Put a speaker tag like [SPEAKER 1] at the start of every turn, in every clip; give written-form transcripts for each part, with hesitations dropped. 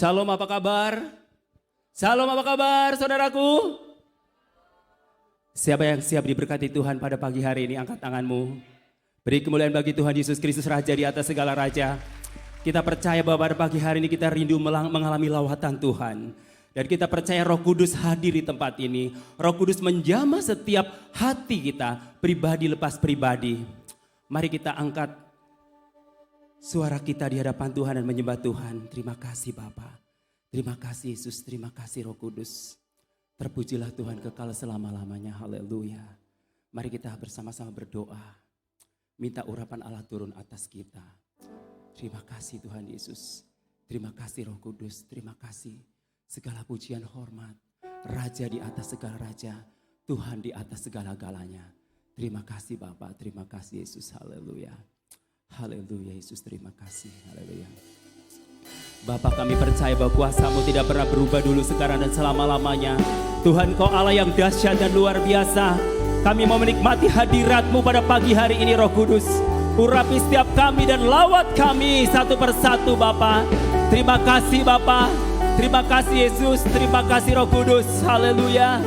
[SPEAKER 1] Shalom, apa kabar? Shalom, apa kabar saudaraku? Siapa yang siap diberkati Tuhan pada pagi hari ini, angkat tanganmu. Beri kemuliaan bagi Tuhan Yesus Kristus, Raja di atas segala raja. Kita percaya bahwa pada pagi hari ini kita rindu mengalami lawatan Tuhan. Dan kita percaya Roh Kudus hadir di tempat ini. Roh Kudus menjamah setiap hati kita, pribadi lepas pribadi. Mari kita angkat suara kita di hadapan Tuhan dan menyembah Tuhan. Terima kasih Bapa. Terima kasih Yesus, terima kasih Roh Kudus. Terpujilah Tuhan kekal selama-lamanya, haleluya. Mari kita bersama-sama berdoa. Minta urapan Allah turun atas kita. Terima kasih Tuhan Yesus. Terima kasih Roh Kudus, terima kasih. Segala pujian hormat, Raja di atas segala raja, Tuhan di atas segala-galanya. Terima kasih Bapa, terima kasih Yesus, haleluya. Haleluya Yesus, terima kasih, haleluya. Bapak, kami percaya bahwa kuasa-Mu tidak pernah berubah dulu, sekarang dan selama-lamanya. Tuhan, Kau Allah yang dahsyat dan luar biasa. Kami mau menikmati hadirat-Mu pada pagi hari ini, Roh Kudus. Urapi setiap kami dan lawat kami satu persatu Bapa. Terima kasih Bapa. Terima kasih Yesus. Terima kasih Roh Kudus. Haleluya.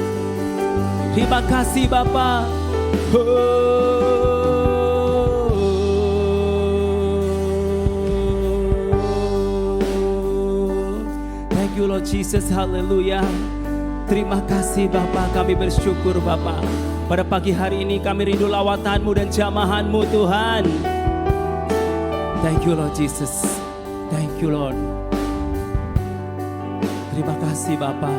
[SPEAKER 1] Terima kasih Bapa. Thank you Lord Jesus, haleluya. Terima kasih Bapa, kami bersyukur Bapa. Pada pagi hari ini kami rindu lawatan-Mu dan jamahan-Mu Tuhan. Thank you Lord Jesus, thank you Lord. Terima kasih Bapa.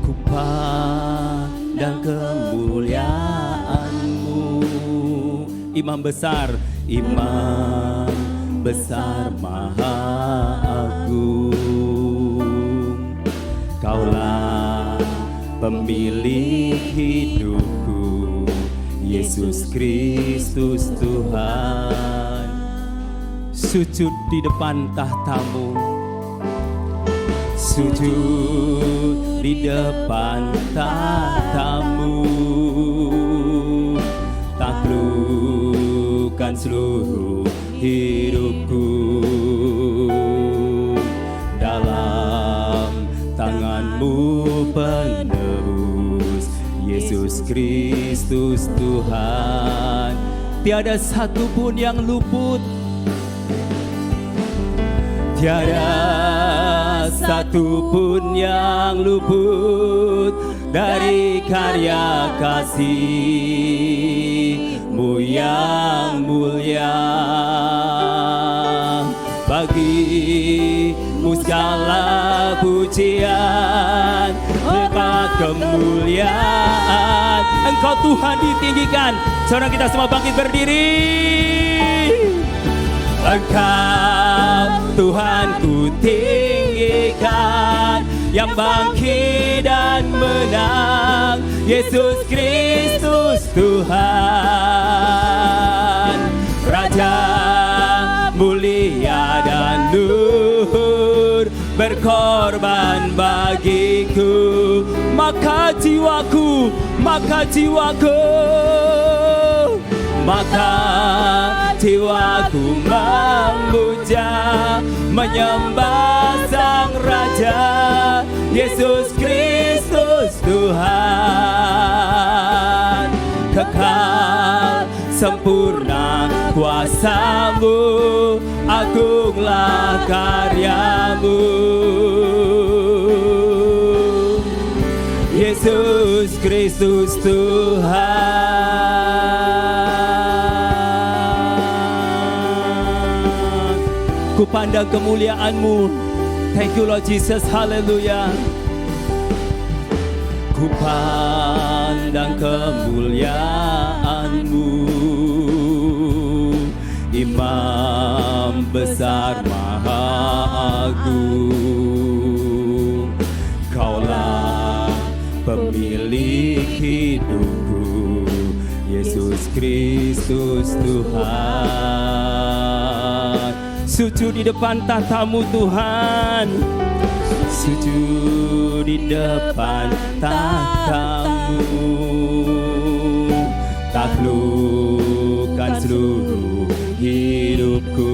[SPEAKER 1] Ku pandang kemuliaan-Mu, Imam besar, Imam besar maha agung. Kaulah pemilik hidupku, Yesus Kristus Tuhan. Sujud di depan tahta-Mu, sujud di depan tahta-Mu, taklukkan seluruh hidupku dalam tangan-Mu penebus, Yesus Kristus Tuhan. Tiada satu pun yang luput, tiada satu pun yang luput dari karya kasih-Mu yang mulia. Bagi-Mu segala pujian, berkat kemuliaan. Engkau Tuhan ditinggikan. Sekarang kita semua bangkit berdiri. Engkau Tuhan ku tinggikan, yang bangkit dan menang, Yesus Kristus Tuhan. Raja mulia dan luhur, berkorban bagiku, maka jiwaku, maka jiwaku, maka jiwaku memuja, menyembah Sang Raja, Yesus Kristus Tuhan. Kekal sempurna kuasa-Mu, agunglah karya-Mu, Yesus Kristus Tuhan. Ku pandang kemuliaan-Mu. Thank you Lord Jesus, haleluya. Ku pandang kemuliaan-Mu, Imam besar maha agung. Kaulah pemilik hidupku, Yesus Kristus Tuhan. Sujud di depan tahta-Mu Tuhan, sujud di depan tahta-Mu, taklukkan seluruh hidupku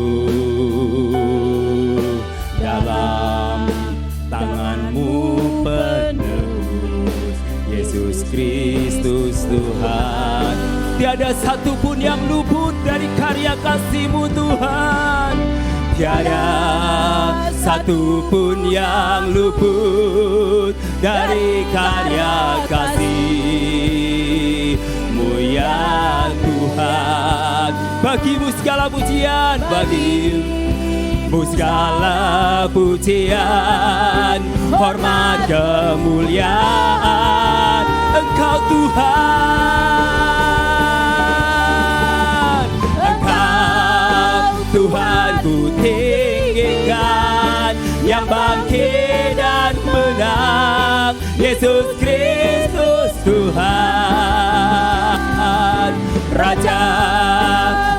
[SPEAKER 1] Tiada satupun yang luput dari karya kasih-Mu Tuhan. Tiada satupun yang luput dari karya kasih-Mu ya Tuhan. Bagi-Mu segala pujian, bagi-Mu segala pujian, hormat kemuliaan, Engkau Tuhan. Engkau Tuhan ku tinggikan, yang bangkit dan menang, Yesus Kristus Tuhan. Raja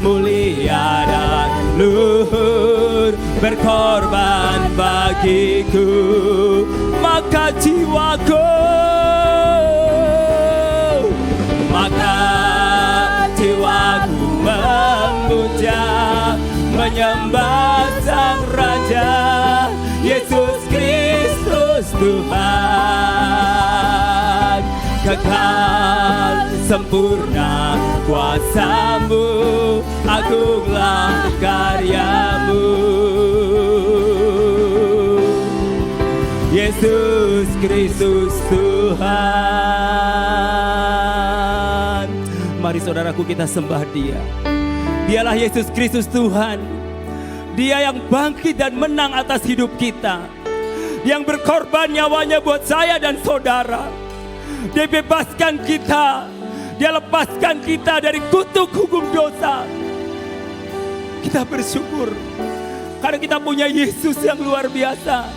[SPEAKER 1] mulia dan luhur, berkorban bagiku, maka jiwaku memuja, menyembah Sang Raja, Yesus Kristus Tuhan. Kekal sempurna kuasa-Mu, agunglah karya-Mu, Yesus Kristus Tuhan. Mari saudaraku, kita sembah Dia. Dialah Yesus Kristus Tuhan. Dia yang bangkit dan menang atas hidup kita, yang berkorban nyawanya buat saya dan saudara. Dia bebaskan kita, Dia lepaskan kita dari kutuk hukum dosa. Kita bersyukur karena kita punya Yesus yang luar biasa,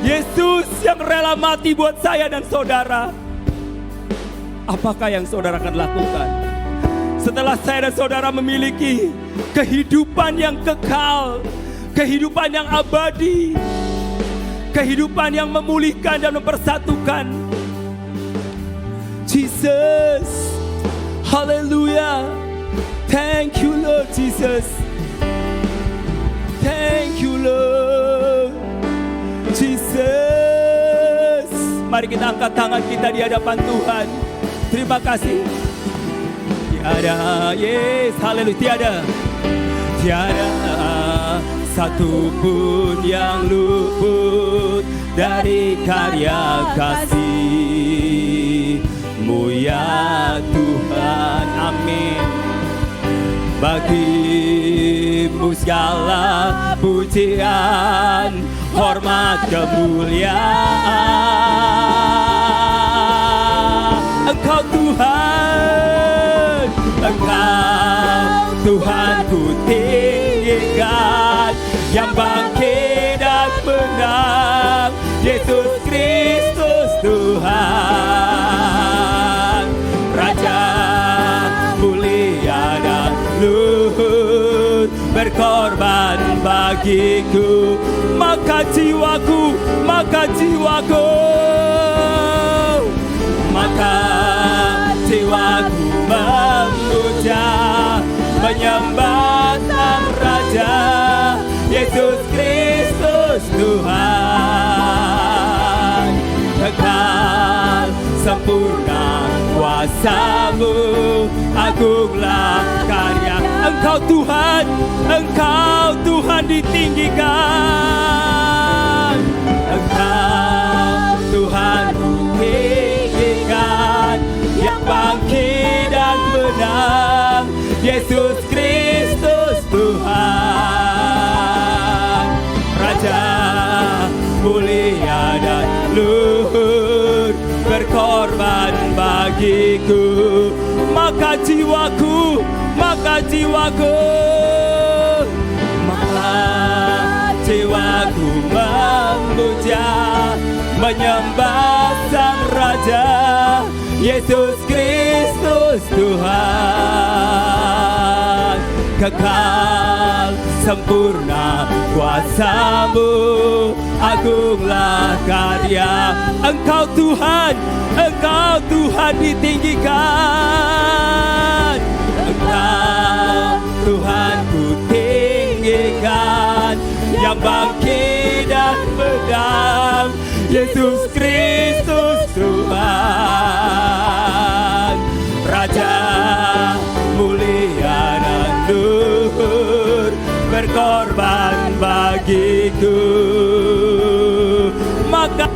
[SPEAKER 1] Yesus yang rela mati buat saya dan saudara. Apakah yang saudara akan lakukan setelah saya dan saudara memiliki kehidupan yang kekal, kehidupan yang abadi, kehidupan yang memulihkan dan mempersatukan? Jesus, haleluya. Thank you Lord Jesus. Thank you Lord Jesus. Mari kita angkat tangan kita di hadapan Tuhan. Terima kasih. Tiada, yes, haleluya, tiada satupun yang luput dari karya kasih-Mu ya Tuhan. Amin. Bagi-Mu segala pujian, hormat kemuliaan, Engkau Tuhan. Engkau Tuhan ku tinggikan, yang bangkit dan menang, Yesus Kristus Tuhan. Raja mulia dan luhur, berkorban bagiku, maka jiwaku memuja, menyembah Sang Raja, Yesus Kristus Tuhan. Kekal sempurna kuasa-Mu, agunglah karya. Engkau Tuhan ditinggikan. Engkau Tuhan ditinggikan, yang bangkit dan menang, Yesus Kristus Tuhan. Raja mulia dan luhur, berkorban bagiku, maka jiwaku memuja, menyembah Sang Raja, Yesus Kristus Tuhan. Kekal sempurna kuasa-Mu, agunglah karya. Engkau Tuhan ditinggikan. Engkau Tuhan ku tinggikan, yang bangkit dan menang, Yesus Kristus Tuhan. Raja hatiku, maka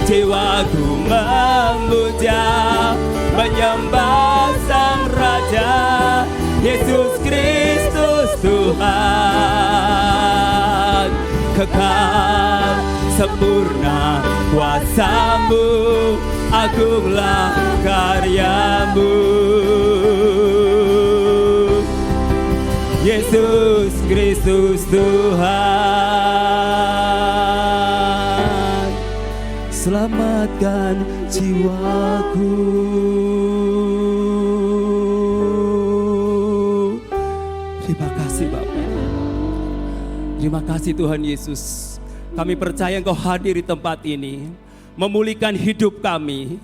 [SPEAKER 1] jiwaku memuja, menyembah Sang Raja, Yesus Kristus Tuhan. Kekal sempurna kuasa-Mu, agunglah karya-Mu. Yesus Kristus Tuhan, selamatkan jiwaku. Terima kasih Bapak. Terima kasih Tuhan Yesus. Kami percaya Engkau hadir di tempat ini, memulihkan hidup kami.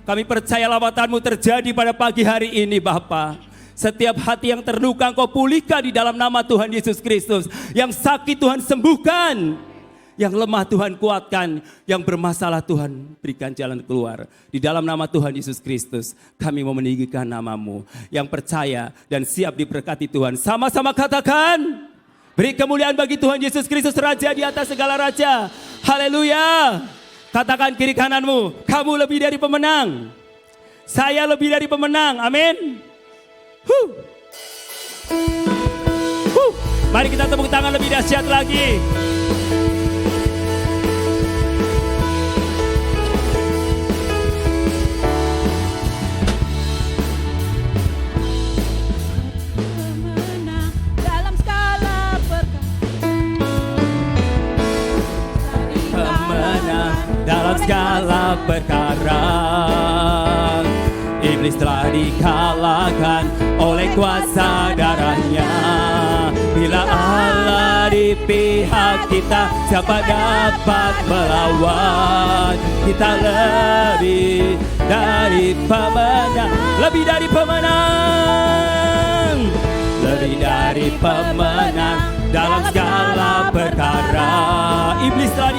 [SPEAKER 1] Kami percaya lawatan-Mu terjadi pada pagi hari ini Bapa. Setiap hati yang terluka Engkau pulihkan di dalam nama Tuhan Yesus Kristus. Yang sakit Tuhan sembuhkan, yang lemah Tuhan kuatkan, yang bermasalah Tuhan berikan jalan keluar. Di dalam nama Tuhan Yesus Kristus kami mau meninggikan nama-Mu. Yang percaya dan siap diberkati Tuhan, sama-sama katakan, beri kemuliaan bagi Tuhan Yesus Kristus, Raja di atas segala raja. Haleluya. Katakan kiri kananmu, kamu lebih dari pemenang. Saya lebih dari pemenang. Amin. Mari kita tepuk tangan lebih dahsyat lagi. Dalam segala perkara, iblis telah dikalahkan oleh kuasa darahnya. Bila Allah di pihak kita, siapa dapat melawan? Kita lebih dari pemenang, lebih dari pemenang, lebih dari pemenang. Dalam segala perkara, iblis telah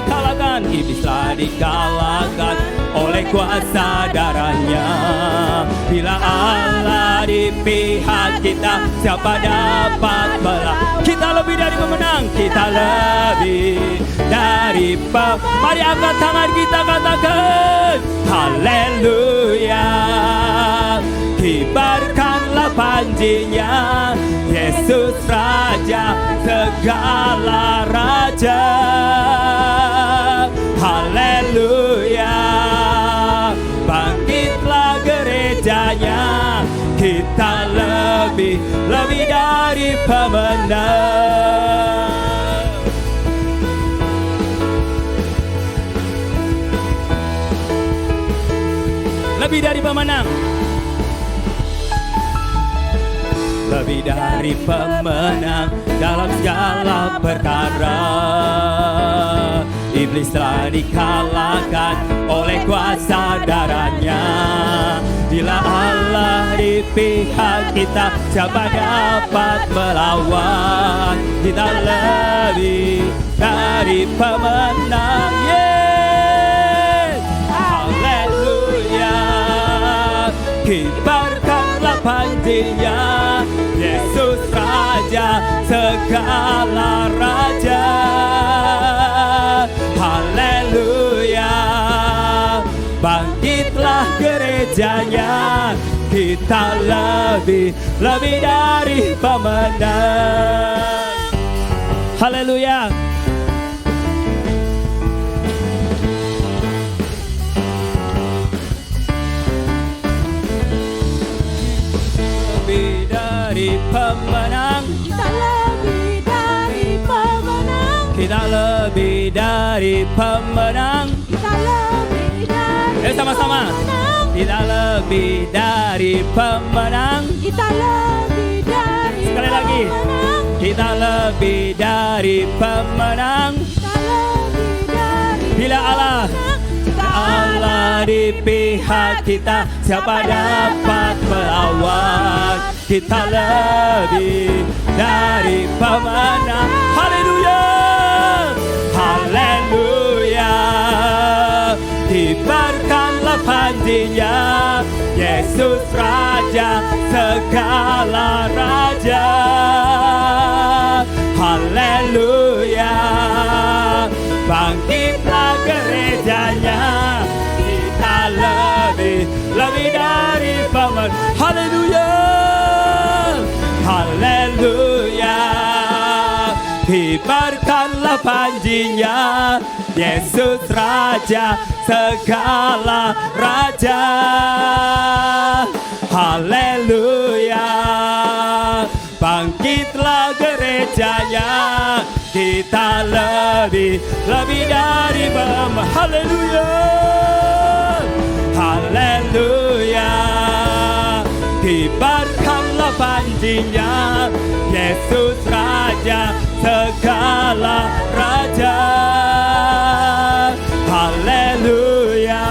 [SPEAKER 1] dikalahkan oleh kuasa darahnya. Bila Allah di pihak kita, siapa dapat melawan? Kita lebih dari pemenang, kita lebih dari pemenang. Mari angkat tangan kita, katakan haleluya. Kibarkanlah panjinya, Yesus Raja segala raja. Haleluya. Bangkitlah gerejanya, kita lebih dari pemenang. Lebih dari pemenang. Lebih dari pemenang dalam segala perkara. Iblis telah dikalahkan oleh kuasa darahnya. Bila Allah di pihak kita, siapa dapat melawan? Kita lebih dari pemenang. Yes. Haleluya. Kibarkanlah panjinya, Yesus Raja segala raja. Haleluya. Bangkitlah gerejanya, kita lebih dari pemenang. Haleluya. Lebih dari pemenang, kita lebih dari pemenang. Kita lebih dari pemenang. Kita lebih dari sama-sama. Kita lebih dari pemenang. Kita lebih dari sekali lagi. Kita lebih dari pemenang. Kita lebih dari bila Allah di pihak kita, siapa dapat melawan? Kita lebih dari pemenang. Haleluya. Haleluya. Kibarkanlah panjinya, Yesus Raja segala raja. Haleluya. Bangkitlah gerejanya, kita lebih dari paman. Haleluya. Haleluya. Kibarkanlah panjinya, Yesus Raja segala raja. Haleluya. Bangkitlah gerejanya, kita lebih dari paman. Haleluya. Haleluya. Kibarkanlah panjinya, Yesus Raja segala raja. Haleluya.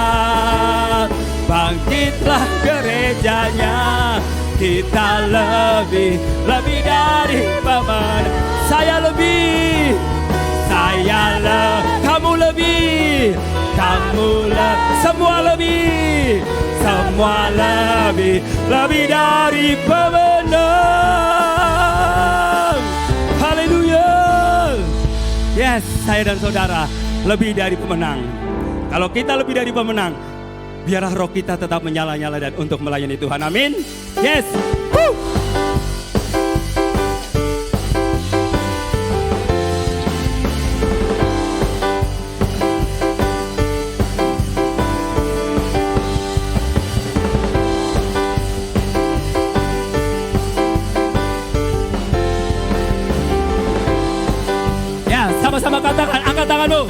[SPEAKER 1] Bangkitlah gerejanya, kita lebih dari paman. Saya lebih, kamu lebih, semua lebih dari pemenang. Haleluya. Yes, saya dan saudara lebih dari pemenang. Kalau kita lebih dari pemenang, biarlah roh kita tetap menyala-nyala dan untuk melayani Tuhan. Amin. Yes. Woo. Sama-sama katakan, angkat tanganmu.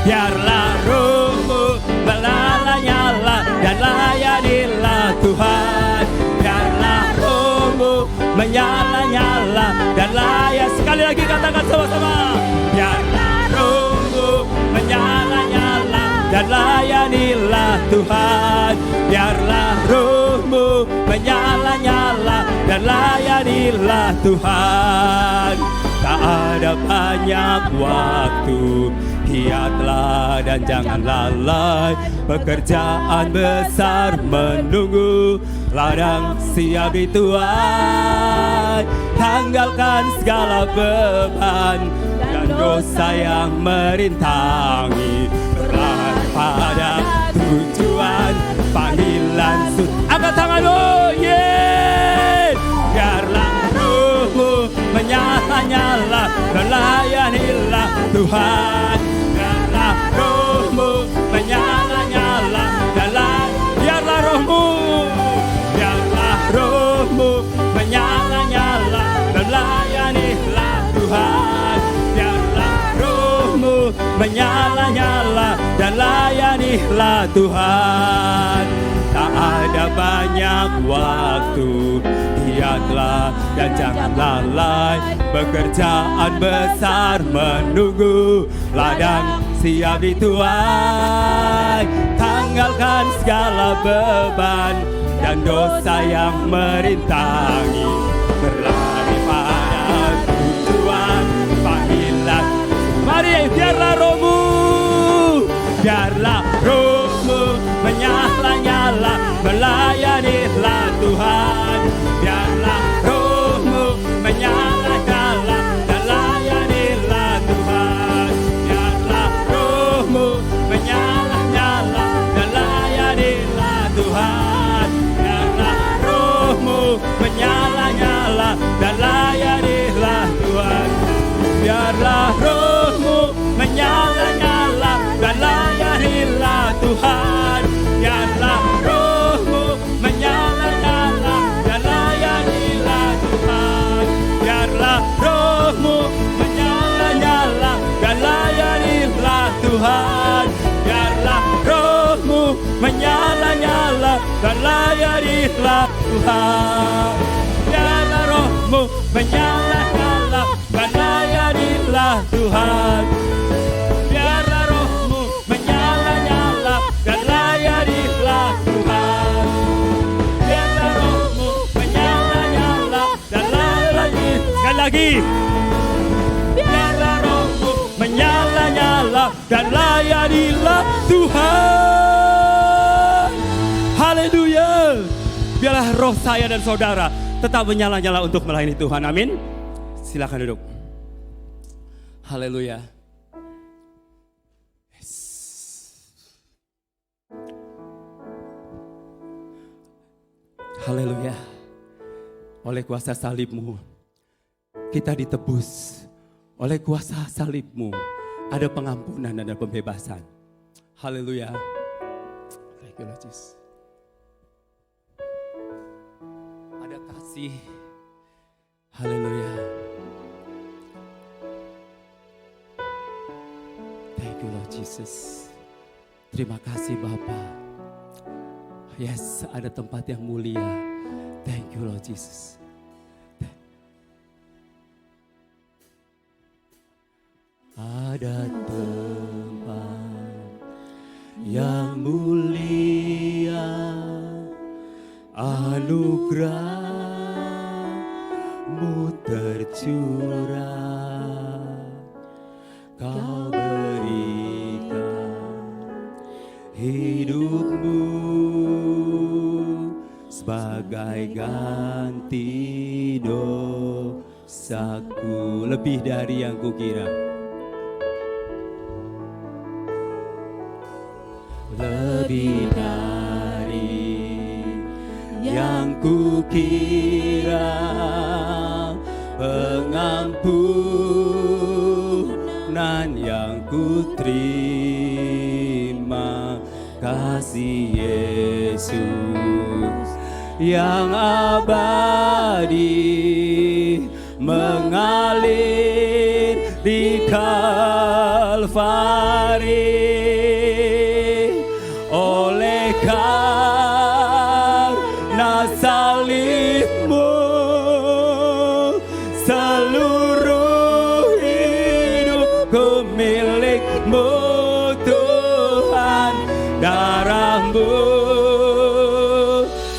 [SPEAKER 1] Biarlah rohmu, menyala-nyala dan layanilah Tuhan. Biarlah rohmu menyala-nyala dan layan. Sekali lagi katakan sama-sama. Biarlah rohmu menyala-nyala dan layanilah Tuhan. Biarlah rohmu menyala-nyala dan layanilah Tuhan. Tak ada banyak waktu, giatlah dan jangan lalai. Pekerjaan besar menunggu, ladang siap dituai. Tanggalkan segala beban dan dosa yang merintangi. Berlari pada tujuan panggilan angkat tanganmu, yeah. Biarlah rohmu menyala-nyala dan layanilah Tuhan. Biarlah rohmu menyala-nyala dan biarlah rohmu menyala-nyala dan layanilah Tuhan. Biarlah rohmu menyala-nyala dan layanilah Tuhan. Tak ada banyak waktu, giatlah dan jangan lalai. Pekerjaan besar menunggu, ladang siap dituai. Tanggalkan segala beban dan dosa yang merintangi. Berlari pada tujuan panggilan. Mari biarlah rohmu menyala-nyala melayanilah Tuhan. Biarlah rohmu menyala-nyala dan layanilah Tuhan. Biarlah rohmu menyala-nyala dan layanilah Tuhan. Biarlah rohmu menyala-nyala dan layanilah Tuhan. Biarlah rohmu menyala-nyala dan layanilah Tuhan. Biarlah rohmu menyala-nyala dan layanilah Tuhan. Biarlah rohmu menyala-nyala dan layanilah Tuhan. Biarlah rohmu menyala-nyala dan layanilah Tuhan. Biarlah rohmu menyala-nyala dan layanilah Tuhan. Biarlah rohmu menyala-nyala dan layanilah Tuhan. Biarlah rohmu menyala-nyala dan layanilah. Sekali lagi. Biarlah rohmu menyala-nyala dan layanilah Tuhan. Biarlah roh saya dan saudara tetap menyala-nyala untuk melayani Tuhan. Amin. Silakan duduk. Haleluya. Yes. Haleluya. Oleh kuasa salib-Mu kita ditebus. Oleh kuasa salib-Mu ada pengampunan dan ada pembebasan. Haleluya. Thank you Lord Jesus. Ada kasih. Haleluya. Thank you Lord Jesus. Terima kasih Bapa. Yes, ada tempat yang mulia. Thank you Lord Jesus. Ada tempat yang mulia, anugerah-Mu tercurah, Kau berikan hidup-Mu sebagai ganti dosaku. Lebih dari yang kukira. Lebih dari yang kukira, pengampunan yang kuterima, kasih Yesus yang abadi mengalir di Kalvari. Oleh karena salib-Mu, seluruh hidupku milik-Mu Tuhan. Darah-Mu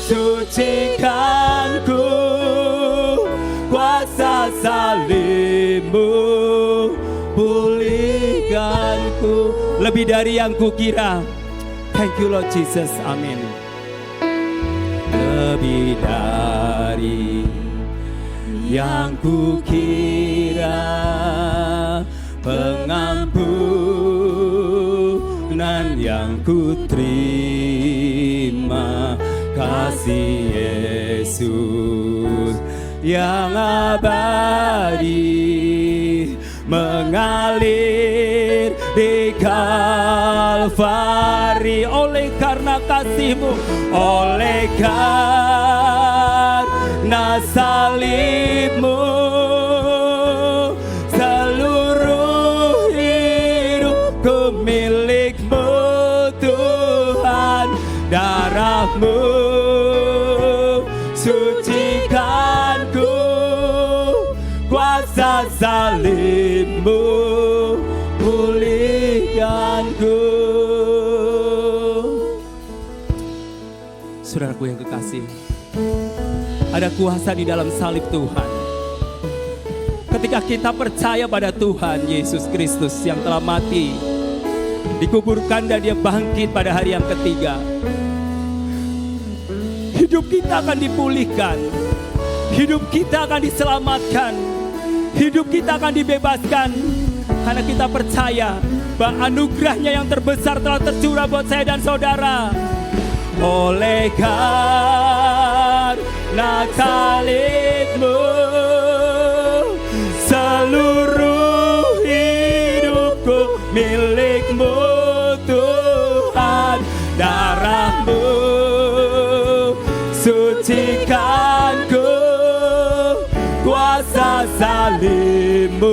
[SPEAKER 1] sucikanku, kuasa salib-Mu pulihkanku. Lebih dari yang kukira. Thank you Lord Jesus, amin. Lebih dari yang kukira, pengampunan yang kuterima, kasih Yesus yang abadi mengalir di Kalvari. Oleh karena kasih-Mu, oleh karena salib-Mu, seluruh hidupku milik-Mu Tuhan. Darah-Mu sucikanku, kuasa salib-Mu pulihkanku. Saudaraku yang kekasih, ada kuasa di dalam salib Tuhan. Ketika kita percaya pada Tuhan Yesus Kristus yang telah mati, dikuburkan dan Dia bangkit pada hari yang ketiga, hidup kita akan dipulihkan, hidup kita akan diselamatkan, hidup kita akan dibebaskan. Karena kita percaya bahwa anugerahnya yang terbesar telah tercurah buat saya dan saudara. Oleh karena salib-Mu, seluruh hidupku milik-Mu Tuhan. Darah-Mu sucikanku, kuasa salib-Mu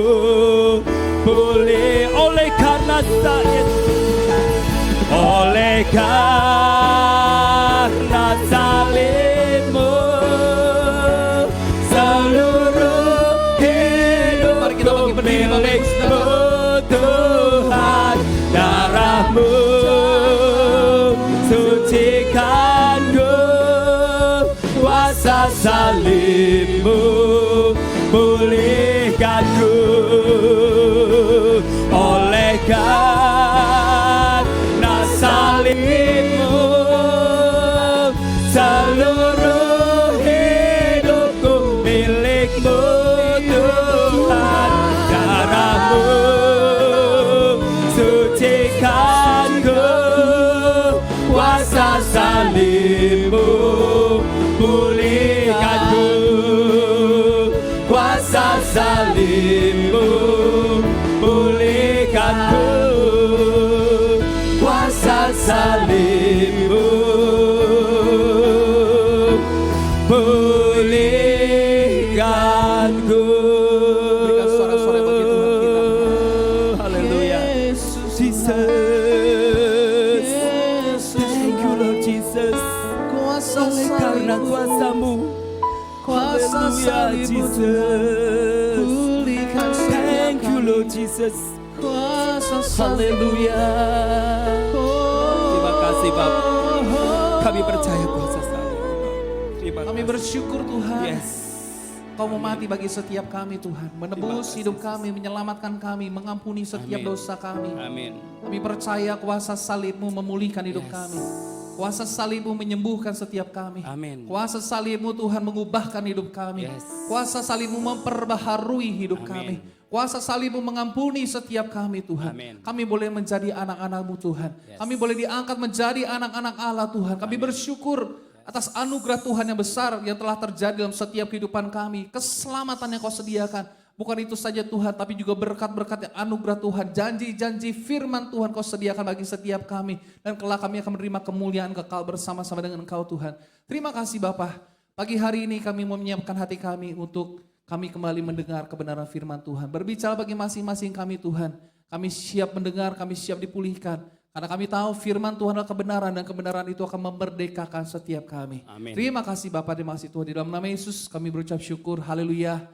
[SPEAKER 1] pulih. Oleh karena salib, oleh karena salib-Mu, seluruh hidup milik-Mu Tuhan. Darah-Mu sucikanku, kuasa salib-Mu pulihkanku. Oleh karena salib-Mu, seluruh darahmu Tuhan, darahmu sucikanku, kuasa salibmu pulihkanku, kuasa salibmu pulihkanku, kuasa salibmu pulihkanku.
[SPEAKER 2] Berikan suara-suara bagi Tuhan kita.
[SPEAKER 1] Haleluya. Jesus. Thank you Lord Jesus.
[SPEAKER 2] Kuasa
[SPEAKER 1] Oleh karena
[SPEAKER 2] salibmu,
[SPEAKER 1] kuasamu.
[SPEAKER 2] kuasa
[SPEAKER 1] Haleluya
[SPEAKER 2] salibmu Tuhan,
[SPEAKER 1] Jesus.
[SPEAKER 2] pulihkan setiap
[SPEAKER 1] Thank you
[SPEAKER 2] kami.
[SPEAKER 1] Lord Jesus.
[SPEAKER 2] Kuasa salibmu.
[SPEAKER 1] Haleluya. Terima kasih Bapak. Kami percaya kuasa salib. Terima
[SPEAKER 2] Kami
[SPEAKER 1] kasih.
[SPEAKER 2] bersyukur Tuhan.
[SPEAKER 1] Yes.
[SPEAKER 2] Kau mau mati bagi setiap kami Tuhan. Menebus hidup kami, menyelamatkan kami, mengampuni setiap
[SPEAKER 1] Amin.
[SPEAKER 2] dosa kami.
[SPEAKER 1] Amin.
[SPEAKER 2] Kami percaya kuasa salibmu memulihkan hidup
[SPEAKER 1] Yes.
[SPEAKER 2] kami. Kuasa salibmu menyembuhkan setiap kami.
[SPEAKER 1] Amin.
[SPEAKER 2] Kuasa salibmu Tuhan mengubahkan hidup kami.
[SPEAKER 1] Yes.
[SPEAKER 2] Kuasa salibmu memperbaharui hidup
[SPEAKER 1] Amin.
[SPEAKER 2] kami. Kuasa salibmu mengampuni setiap kami Tuhan.
[SPEAKER 1] Amin.
[SPEAKER 2] Kami boleh menjadi anak-anak-Mu Tuhan.
[SPEAKER 1] Yes.
[SPEAKER 2] Kami boleh diangkat menjadi anak-anak Allah Tuhan. Kami bersyukur atas anugerah Tuhan yang besar yang telah terjadi dalam setiap kehidupan kami. Keselamatan yang Kau sediakan. Bukan itu saja Tuhan, tapi juga berkat-berkat yang anugerah Tuhan. Janji-janji firman Tuhan Kau sediakan bagi setiap kami. Dan kelak kami akan menerima kemuliaan kekal bersama-sama dengan Engkau Tuhan. Terima kasih Bapa. Pagi hari ini kami mau menyiapkan hati kami untuk kami kembali mendengar kebenaran firman Tuhan. Berbicara bagi masing-masing kami Tuhan. Kami siap mendengar, kami siap dipulihkan. Karena kami tahu firman Tuhan adalah kebenaran dan kebenaran itu akan memerdekakan setiap kami.
[SPEAKER 1] Amin.
[SPEAKER 2] Terima kasih Bapak, terima kasih Tuhan. Di dalam nama Yesus kami berucap syukur. Haleluya.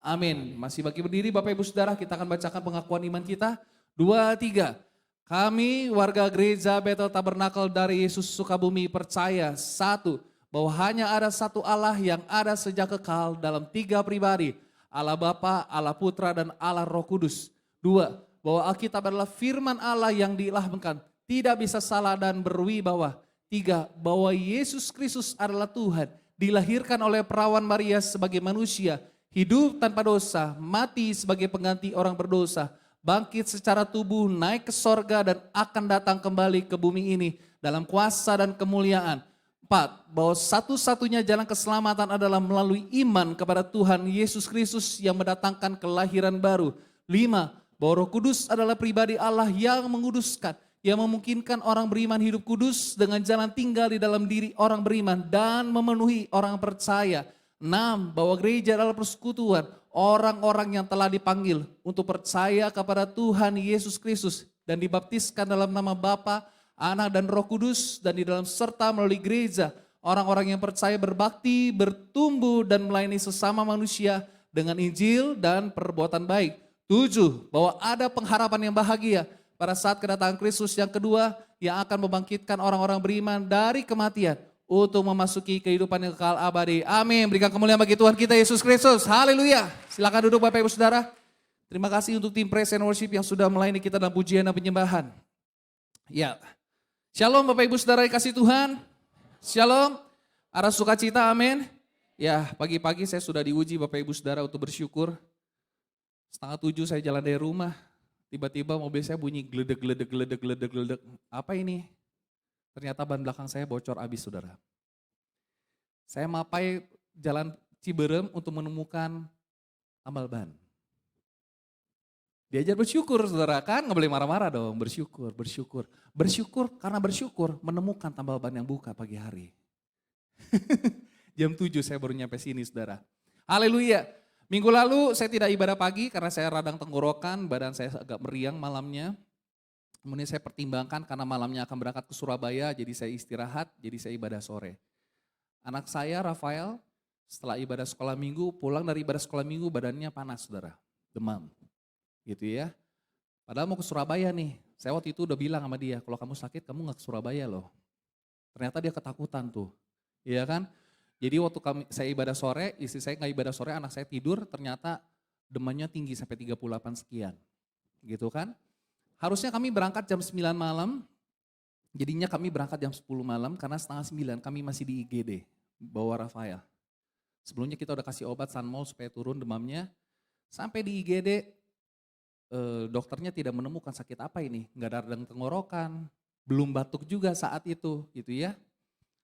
[SPEAKER 2] Amin. Masih bagi berdiri Bapak Ibu Saudara, kita akan bacakan pengakuan iman kita. 2, 3. Kami warga gereja Bethel Tabernakel dari Yesus Sukabumi percaya. 1. Bahwa hanya ada satu Allah yang ada sejak kekal dalam 3 pribadi. Allah Bapa, Allah Putra, dan Allah Roh Kudus. 2. Bahwa Alkitab adalah firman Allah yang diilhamkan. Tidak bisa salah dan berwibawa. 3. Bahwa Yesus Kristus adalah Tuhan. Dilahirkan oleh perawan Maria sebagai manusia. Hidup tanpa dosa, mati sebagai pengganti orang berdosa, bangkit secara tubuh, naik ke sorga dan akan datang kembali ke bumi ini dalam kuasa dan kemuliaan. 4. Bahwa satu-satunya jalan keselamatan adalah melalui iman kepada Tuhan Yesus Kristus yang mendatangkan kelahiran baru. 5. Bahwa Roh Kudus adalah pribadi Allah yang menguduskan, yang memungkinkan orang beriman hidup kudus dengan jalan tinggal di dalam diri orang beriman dan memenuhi orang percaya. 6. Bahwa gereja adalah persekutuan orang-orang yang telah dipanggil untuk percaya kepada Tuhan Yesus Kristus dan dibaptiskan dalam nama Bapa, Anak dan Roh Kudus, dan di dalam serta melalui gereja orang-orang yang percaya berbakti, bertumbuh dan melayani sesama manusia dengan Injil dan perbuatan baik. 7. Bahwa ada pengharapan yang bahagia pada saat kedatangan Kristus yang kedua yang akan membangkitkan orang-orang beriman dari kematian untuk memasuki kehidupan yang kekal abadi. Amin. Berikan kemuliaan bagi Tuhan kita Yesus Kristus. Haleluya. Silakan duduk Bapak Ibu Saudara. Terima kasih untuk tim Praise and Worship yang sudah melayani kita dalam pujian dan penyembahan. Ya. Shalom Bapak Ibu Saudara yang kasih Tuhan. Shalom. Arah sukacita, amin. Ya, pagi-pagi saya sudah diuji Bapak Ibu Saudara untuk bersyukur. 6:30 saya jalan dari rumah. Tiba-tiba mobil saya bunyi geledek. Apa ini? Ternyata ban belakang saya bocor habis saudara. Saya mapai jalan Ciberem untuk menemukan tambal ban. Diajar bersyukur saudara, kan nggak boleh marah-marah dong, bersyukur. Bersyukur karena bersyukur menemukan tambal ban yang buka pagi hari. Jam 7 saya baru nyampe sini saudara. Haleluya. Minggu lalu saya tidak ibadah pagi karena saya radang tenggorokan, badan saya agak meriang malamnya. Kemudian saya pertimbangkan karena malamnya akan berangkat ke Surabaya, jadi saya istirahat, jadi saya ibadah sore. Anak saya Rafael setelah ibadah sekolah minggu, pulang dari ibadah sekolah minggu badannya panas saudara, demam. Gitu ya. Padahal mau ke Surabaya nih, saya waktu itu udah bilang sama dia, kalau kamu sakit kamu gak ke Surabaya loh. Ternyata dia ketakutan tuh, iya kan. Jadi waktu saya ibadah sore, istri saya gak ibadah sore, anak saya tidur, ternyata demamnya tinggi sampai 38 sekian. Gitu kan. Harusnya kami berangkat jam 9 malam, jadinya kami berangkat jam 10 malam karena 8:30 kami masih di IGD, bawa Rafael. Sebelumnya kita udah kasih obat Sanmol supaya turun demamnya. Sampai di IGD dokternya tidak menemukan sakit apa ini. Nggak ada radang tenggorokan, belum batuk juga saat itu gitu ya.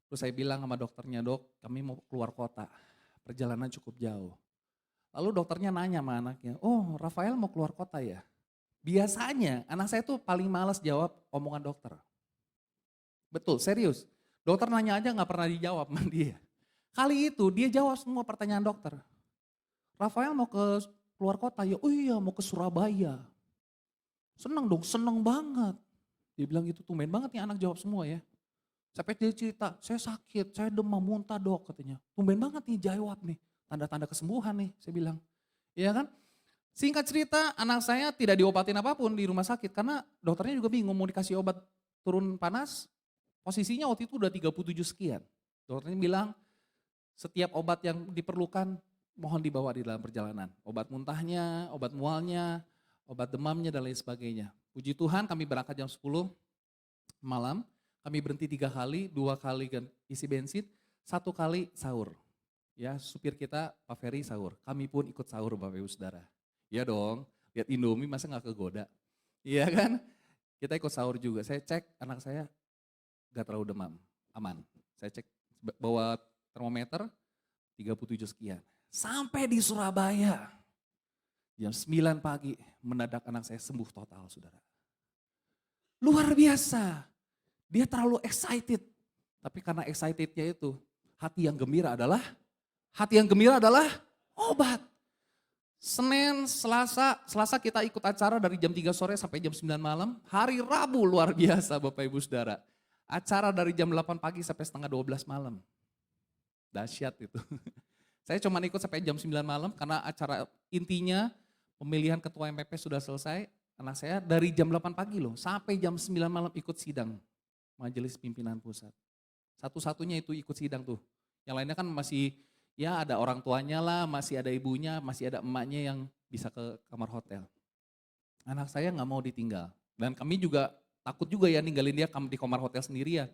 [SPEAKER 2] Terus saya bilang sama dokternya, dok kami mau keluar kota, perjalanan cukup jauh. Lalu dokternya nanya sama anaknya, oh Rafael mau keluar kota ya? Biasanya anak saya tuh paling malas jawab omongan dokter. Betul, serius. Dokter nanya aja nggak pernah dijawab sama dia. Kali itu dia jawab semua pertanyaan dokter. Rafael mau ke keluar kota ya, oh iya mau ke Surabaya. Seneng dong, seneng banget. Dia bilang gitu, tumben banget nih anak jawab semua ya. Sampai dia cerita, saya sakit, saya demam muntah dok katanya. Tumben banget nih jawab nih, tanda-tanda kesembuhan nih saya bilang. Iya kan? Singkat cerita anak saya tidak diobatin apapun di rumah sakit karena dokternya juga bingung mau dikasih obat turun panas. Posisinya waktu itu udah 37 sekian. Dokternya bilang setiap obat yang diperlukan mohon dibawa di dalam perjalanan. Obat muntahnya, obat mualnya, obat demamnya dan lain sebagainya. Puji Tuhan kami berangkat jam 10 malam. Kami berhenti 3 kali, 2 kali isi bensin, 1 kali sahur. Ya, supir kita Pak Ferry sahur. Kami pun ikut sahur Bapak Ibu Saudara. Iya dong, lihat Indomie masa gak kegoda. Iya kan? Kita ikut sahur juga. Saya cek anak saya gak terlalu demam, aman. Saya cek bawa termometer 37 sekian. Sampai di Surabaya, jam 9 pagi mendadak anak saya sembuh total saudara. Luar biasa, dia terlalu excited. Tapi karena excitednya itu, hati yang gembira adalah obat. Senin, Selasa kita ikut acara dari jam 3 sore sampai jam 9 malam. Hari Rabu luar biasa Bapak Ibu Saudara. Acara dari jam 8 pagi sampai setengah 12 malam. Dahsyat itu. Saya cuma ikut sampai jam 9 malam karena acara intinya pemilihan ketua MPP sudah selesai. Anak saya dari jam 8 pagi loh sampai jam 9 malam ikut sidang majelis pimpinan pusat. Satu-satunya itu ikut sidang tuh. Yang lainnya kan masih ya ada orang tuanya lah, masih ada ibunya, masih ada emaknya yang bisa ke kamar hotel. Anak saya nggak mau ditinggal. Dan kami juga takut juga ya ninggalin dia di kamar hotel sendirian.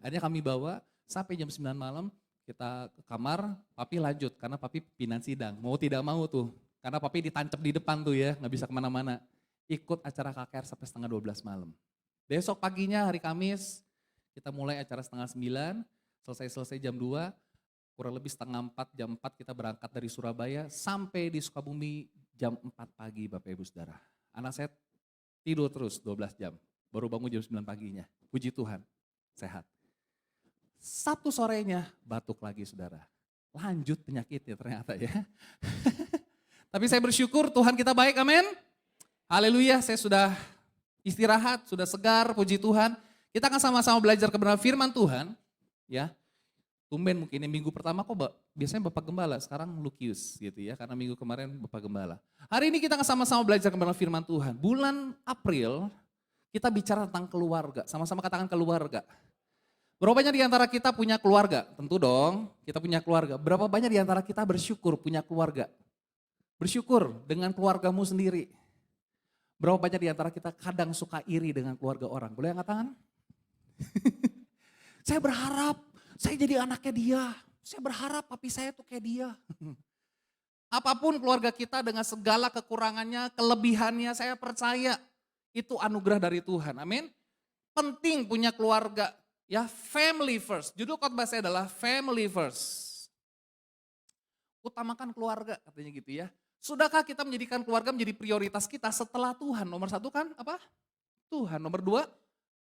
[SPEAKER 2] Akhirnya kami bawa sampai jam 9 malam. Kita ke kamar, papi lanjut karena papi pimpinan sidang. Mau tidak mau tuh, karena papi ditancap di depan tuh ya, nggak bisa kemana-mana. Ikut acara KKR sampai setengah 12 malam. Besok paginya hari Kamis, kita mulai acara setengah 9, selesai jam 2, kurang lebih setengah 4, jam 4 kita berangkat dari Surabaya sampai di Sukabumi jam 4 pagi Bapak Ibu Saudara. Anak saya tidur terus 12 jam, baru bangun jam 9 paginya. Puji Tuhan, sehat. Sabtu sorenya batuk lagi saudara. Lanjut penyakitnya ternyata ya. Tapi saya bersyukur Tuhan kita baik, amin. Haleluya, saya sudah istirahat, sudah segar, puji Tuhan. Kita akan sama-sama belajar kebenaran firman Tuhan. Ya, tumben mungkin minggu pertama kok biasanya Bapak Gembala, sekarang Lukius gitu ya. Karena minggu kemarin Bapak Gembala. Hari ini kita akan sama-sama belajar kebenaran firman Tuhan. Bulan April kita bicara tentang keluarga, sama-sama katakan keluarga. Berapa banyak di antara kita punya keluarga? Tentu dong, kita punya keluarga. Berapa banyak di antara kita bersyukur punya keluarga? Bersyukur dengan keluargamu sendiri. Berapa banyak di antara kita kadang suka iri dengan keluarga orang? Boleh angkat tangan? Saya berharap saya jadi anaknya dia. Saya berharap papi saya tuh kayak dia. Apapun keluarga kita dengan segala kekurangannya, kelebihannya, saya percaya itu anugerah dari Tuhan. Amin. Penting punya keluarga. Ya, family first. Judul khotbah saya adalah family first. Utamakan keluarga katanya gitu ya. Sudahkah kita menjadikan keluarga menjadi prioritas kita setelah Tuhan? Nomor 1 kan apa? Tuhan. Nomor 2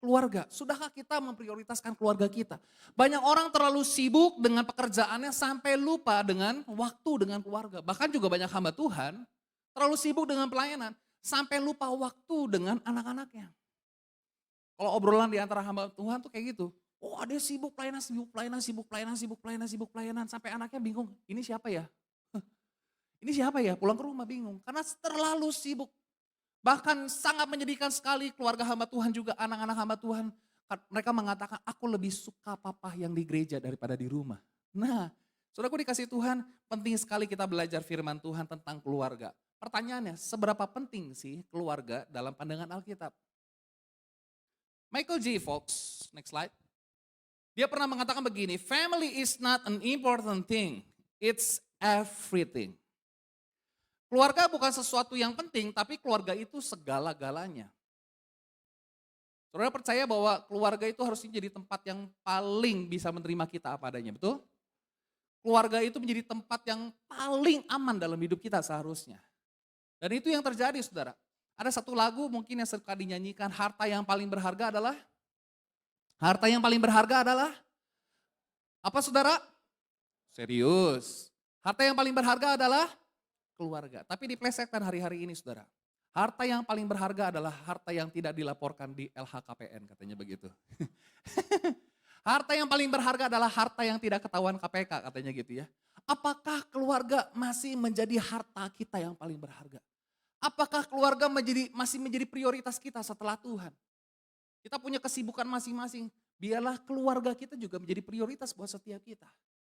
[SPEAKER 2] keluarga. Sudahkah kita memprioritaskan keluarga kita? Banyak orang terlalu sibuk dengan pekerjaannya sampai lupa dengan waktu dengan keluarga. Bahkan juga banyak hamba Tuhan terlalu sibuk dengan pelayanan sampai lupa waktu dengan anak-anaknya. Kalau obrolan di antara hamba Tuhan tuh kayak gitu. Oh ada sibuk pelayanan, sampai anaknya bingung. Ini siapa ya? Ini siapa ya? Pulang ke rumah bingung. Karena terlalu sibuk. Bahkan sangat menyedihkan sekali keluarga hamba Tuhan juga, anak-anak hamba Tuhan. Mereka mengatakan, aku lebih suka papa yang di gereja daripada di rumah. Nah, saudaraku dikasih Tuhan, penting sekali kita belajar firman Tuhan tentang keluarga. Pertanyaannya, seberapa penting sih keluarga dalam pandangan Alkitab? Michael J. Fox, next slide. Dia pernah mengatakan begini, family is not an important thing. It's everything. Keluarga bukan sesuatu yang penting, tapi keluarga itu segala-galanya. Saudara percaya bahwa keluarga itu harusnya jadi tempat yang paling bisa menerima kita apa adanya, betul? Keluarga itu menjadi tempat yang paling aman dalam hidup kita seharusnya. Dan itu yang terjadi, saudara. Ada satu lagu mungkin yang suka dinyanyikan, harta yang paling berharga adalah apa, saudara? Serius. Harta yang paling berharga adalah keluarga. Tapi diplesetkan hari-hari ini, saudara. Harta yang paling berharga adalah harta yang tidak dilaporkan di LHKPN, katanya begitu. Harta yang paling berharga adalah harta yang tidak ketahuan KPK, katanya gitu ya. Apakah keluarga masih menjadi harta kita yang paling berharga? Apakah keluarga masih menjadi prioritas kita setelah Tuhan? Kita punya kesibukan masing-masing. Biarlah keluarga kita juga menjadi prioritas buat setiap kita.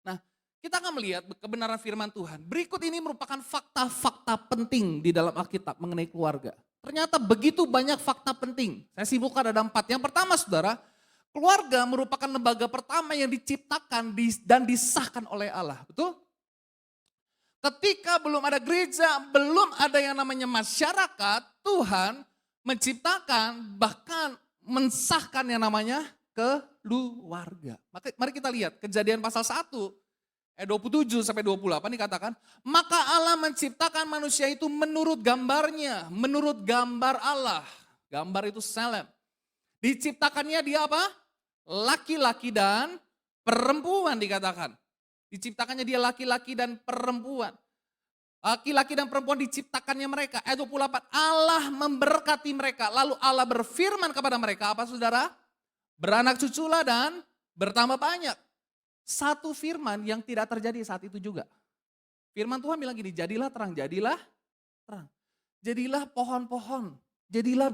[SPEAKER 2] Nah, kita akan melihat kebenaran firman Tuhan. Berikut ini merupakan fakta-fakta penting di dalam Alkitab mengenai keluarga. Ternyata begitu banyak fakta penting. Saya simpulkan ada 4. Yang pertama, saudara, keluarga merupakan lembaga pertama yang diciptakan dan disahkan oleh Allah. Betul? Ketika belum ada gereja, belum ada yang namanya masyarakat, Tuhan menciptakan bahkan mensahkan yang namanya keluarga. Mari kita lihat Kejadian pasal 1. 27 sampai 28 dikatakan, maka Allah menciptakan manusia itu menurut gambarnya, menurut gambar Allah. Gambar itu selem. Diciptakannya dia apa? Laki-laki dan perempuan dikatakan. Diciptakannya dia laki-laki dan perempuan. Laki-laki dan perempuan diciptakannya mereka. Ayat 28, Allah memberkati mereka. Lalu Allah berfirman kepada mereka, apa saudara? Beranak cuculah dan bertambah banyak. Satu firman yang tidak terjadi saat itu juga. Firman Tuhan bilang gini, jadilah terang, jadilah terang. Jadilah pohon-pohon, jadilah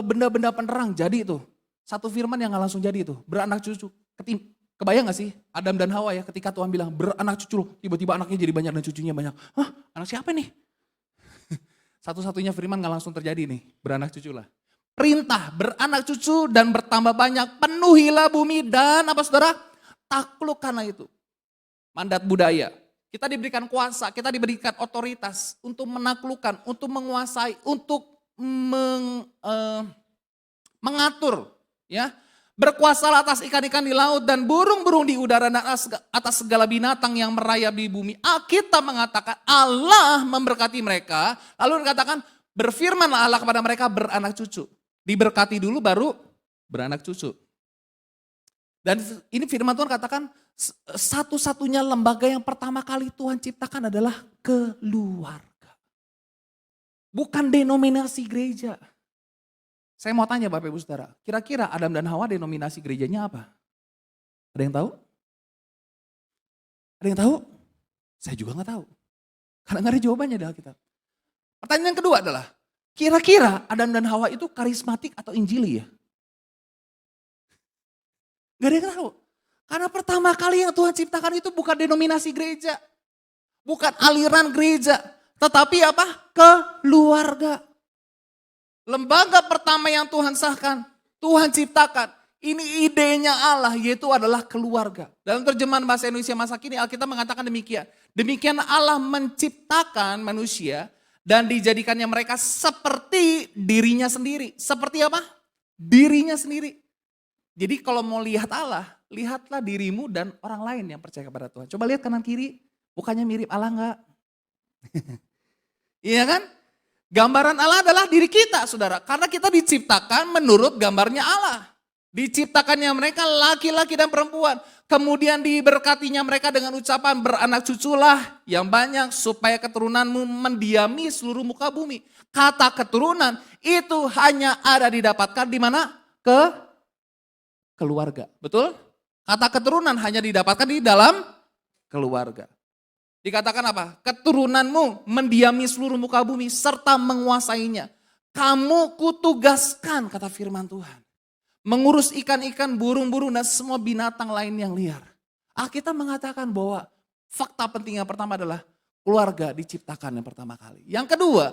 [SPEAKER 2] benda-benda penerang, jadi itu. Satu firman yang gak langsung jadi itu, beranak cucu. Kebayang gak sih Adam dan Hawa ya ketika Tuhan bilang beranak cucu, tiba-tiba anaknya jadi banyak dan cucunya banyak. Hah, anak siapa nih? Satu-satunya firman gak langsung terjadi nih, beranak cucu lah. Perintah beranak cucu dan bertambah banyak, penuhilah bumi dan apa saudara? Takluk karena itu. Mandat budaya. Kita diberikan kuasa, kita diberikan otoritas untuk menaklukkan, untuk menguasai, untuk mengatur. Ya, berkuasalah atas ikan-ikan di laut dan burung-burung di udara dan atas segala binatang yang merayap di bumi. Alkitab mengatakan Allah memberkati mereka. Lalu dikatakan berfirmanlah Allah kepada mereka beranak cucu. Diberkati dulu baru beranak cucu. Dan ini firman Tuhan katakan satu-satunya lembaga yang pertama kali Tuhan ciptakan adalah keluarga. Bukan denominasi gereja. Saya mau tanya Bapak Ibu Saudara, kira-kira Adam dan Hawa denominasi gerejanya apa? Ada yang tahu? Ada yang tahu? Saya juga gak tahu. Karena gak ada jawabannya di Alkitab. Pertanyaan yang kedua adalah, kira-kira Adam dan Hawa itu karismatik atau injili ya? Gak ada yang tahu. Karena pertama kali yang Tuhan ciptakan itu bukan denominasi gereja. Bukan aliran gereja. Tetapi apa? Keluarga. Lembaga pertama yang Tuhan sahkan, Tuhan ciptakan. Ini idenya Allah, yaitu adalah keluarga. Dalam terjemahan bahasa Indonesia masa kini, Alkitab mengatakan demikian. Demikian Allah menciptakan manusia dan dijadikannya mereka seperti dirinya sendiri. Seperti apa? Dirinya sendiri. Jadi kalau mau lihat Allah, lihatlah dirimu dan orang lain yang percaya kepada Tuhan. Coba lihat kanan kiri, bukannya mirip Allah enggak? Iya kan? Gambaran Allah adalah diri kita, saudara. Karena kita diciptakan menurut gambarnya Allah. Diciptakannya mereka laki-laki dan perempuan. Kemudian diberkatinya mereka dengan ucapan beranak cuculah yang banyak supaya keturunanmu mendiami seluruh muka bumi. Kata keturunan itu hanya ada didapatkan di mana? Keluarga. Betul? Kata keturunan hanya didapatkan di dalam keluarga. Dikatakan apa? Keturunanmu mendiami seluruh muka bumi serta menguasainya. Kamu kutugaskan, kata firman Tuhan. Mengurus ikan-ikan, burung-burung dan semua binatang lain yang liar. Alkitab mengatakan bahwa fakta penting yang pertama adalah keluarga diciptakan yang pertama kali. Yang kedua,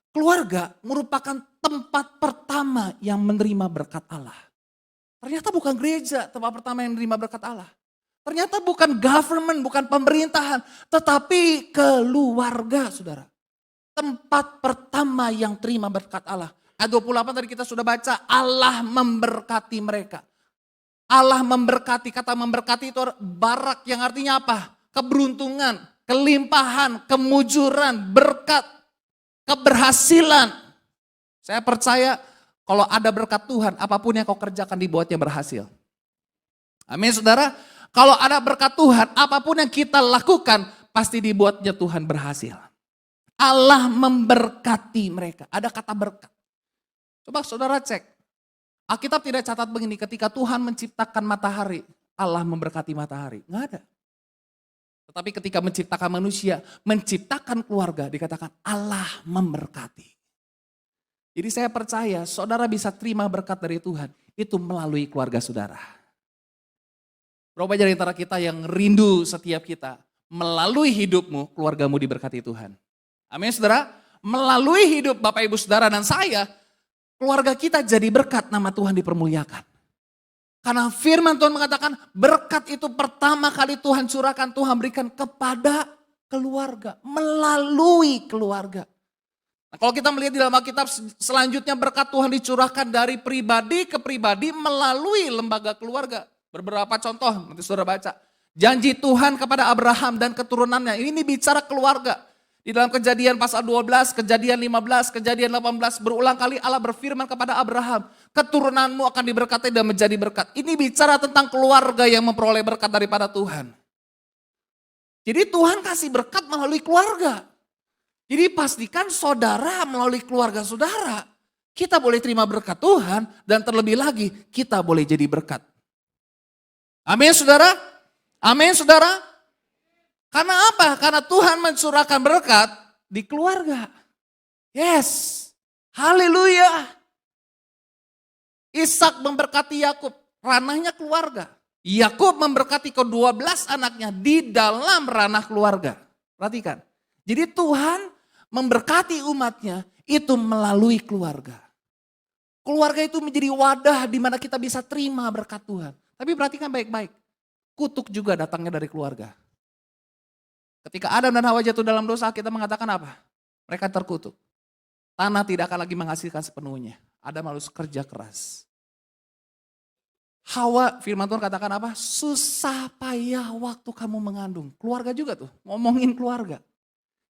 [SPEAKER 2] keluarga merupakan tempat pertama yang menerima berkat Allah. Ternyata bukan gereja tempat pertama yang menerima berkat Allah. Ternyata bukan government, bukan pemerintahan, tetapi keluarga, saudara. Tempat pertama yang terima berkat Allah. Ayat 28 tadi kita sudah baca, Allah memberkati mereka. Allah memberkati, kata memberkati itu barak yang artinya apa? Keberuntungan, kelimpahan, kemujuran, berkat, keberhasilan. Saya percaya kalau ada berkat Tuhan, apapun yang kau kerjakan dibuatnya berhasil. Amin saudara. Kalau ada berkat Tuhan, apapun yang kita lakukan pasti dibuatnya Tuhan berhasil. Allah memberkati mereka. Ada kata berkat. Coba saudara cek. Alkitab tidak catat begini, ketika Tuhan menciptakan matahari, Allah memberkati matahari. Nggak ada. Tetapi ketika menciptakan manusia, menciptakan keluarga, dikatakan Allah memberkati. Jadi saya percaya saudara bisa terima berkat dari Tuhan, itu melalui keluarga saudara. Berapa dari antara kita yang rindu setiap kita, melalui hidupmu, keluargamu diberkati Tuhan. Amin saudara, melalui hidup Bapak Ibu Saudara dan saya, keluarga kita jadi berkat, nama Tuhan dipermuliakan. Karena firman Tuhan mengatakan berkat itu pertama kali Tuhan curahkan, Tuhan berikan kepada keluarga, melalui keluarga. Nah, kalau kita melihat di dalam Alkitab selanjutnya berkat Tuhan dicurahkan dari pribadi ke pribadi melalui lembaga keluarga. Beberapa contoh, nanti saudara baca. Janji Tuhan kepada Abraham dan keturunannya, ini bicara keluarga. Di dalam Kejadian pasal 12, Kejadian 15, Kejadian 18, berulang kali Allah berfirman kepada Abraham, keturunanmu akan diberkati dan menjadi berkat. Ini bicara tentang keluarga yang memperoleh berkat daripada Tuhan. Jadi Tuhan kasih berkat melalui keluarga. Jadi pastikan saudara melalui keluarga saudara, kita boleh terima berkat Tuhan dan terlebih lagi kita boleh jadi berkat. Amin saudara? Amin saudara? Karena apa? Karena Tuhan mencurahkan berkat di keluarga. Yes. Haleluya. Ishak memberkati Yakub, ranahnya keluarga. Yakub memberkati ke-12 anaknya di dalam ranah keluarga. Perhatikan. Jadi Tuhan memberkati umatnya itu melalui keluarga. Keluarga itu menjadi wadah di mana kita bisa terima berkat Tuhan. Tapi perhatikan baik-baik, kutuk juga datangnya dari keluarga. Ketika Adam dan Hawa jatuh dalam dosa, kita mengatakan apa? Mereka terkutuk. Tanah tidak akan lagi menghasilkan sepenuhnya. Adam harus kerja keras. Hawa, firman Tuhan katakan apa? Susah payah waktu kamu mengandung. Keluarga juga tuh, ngomongin keluarga.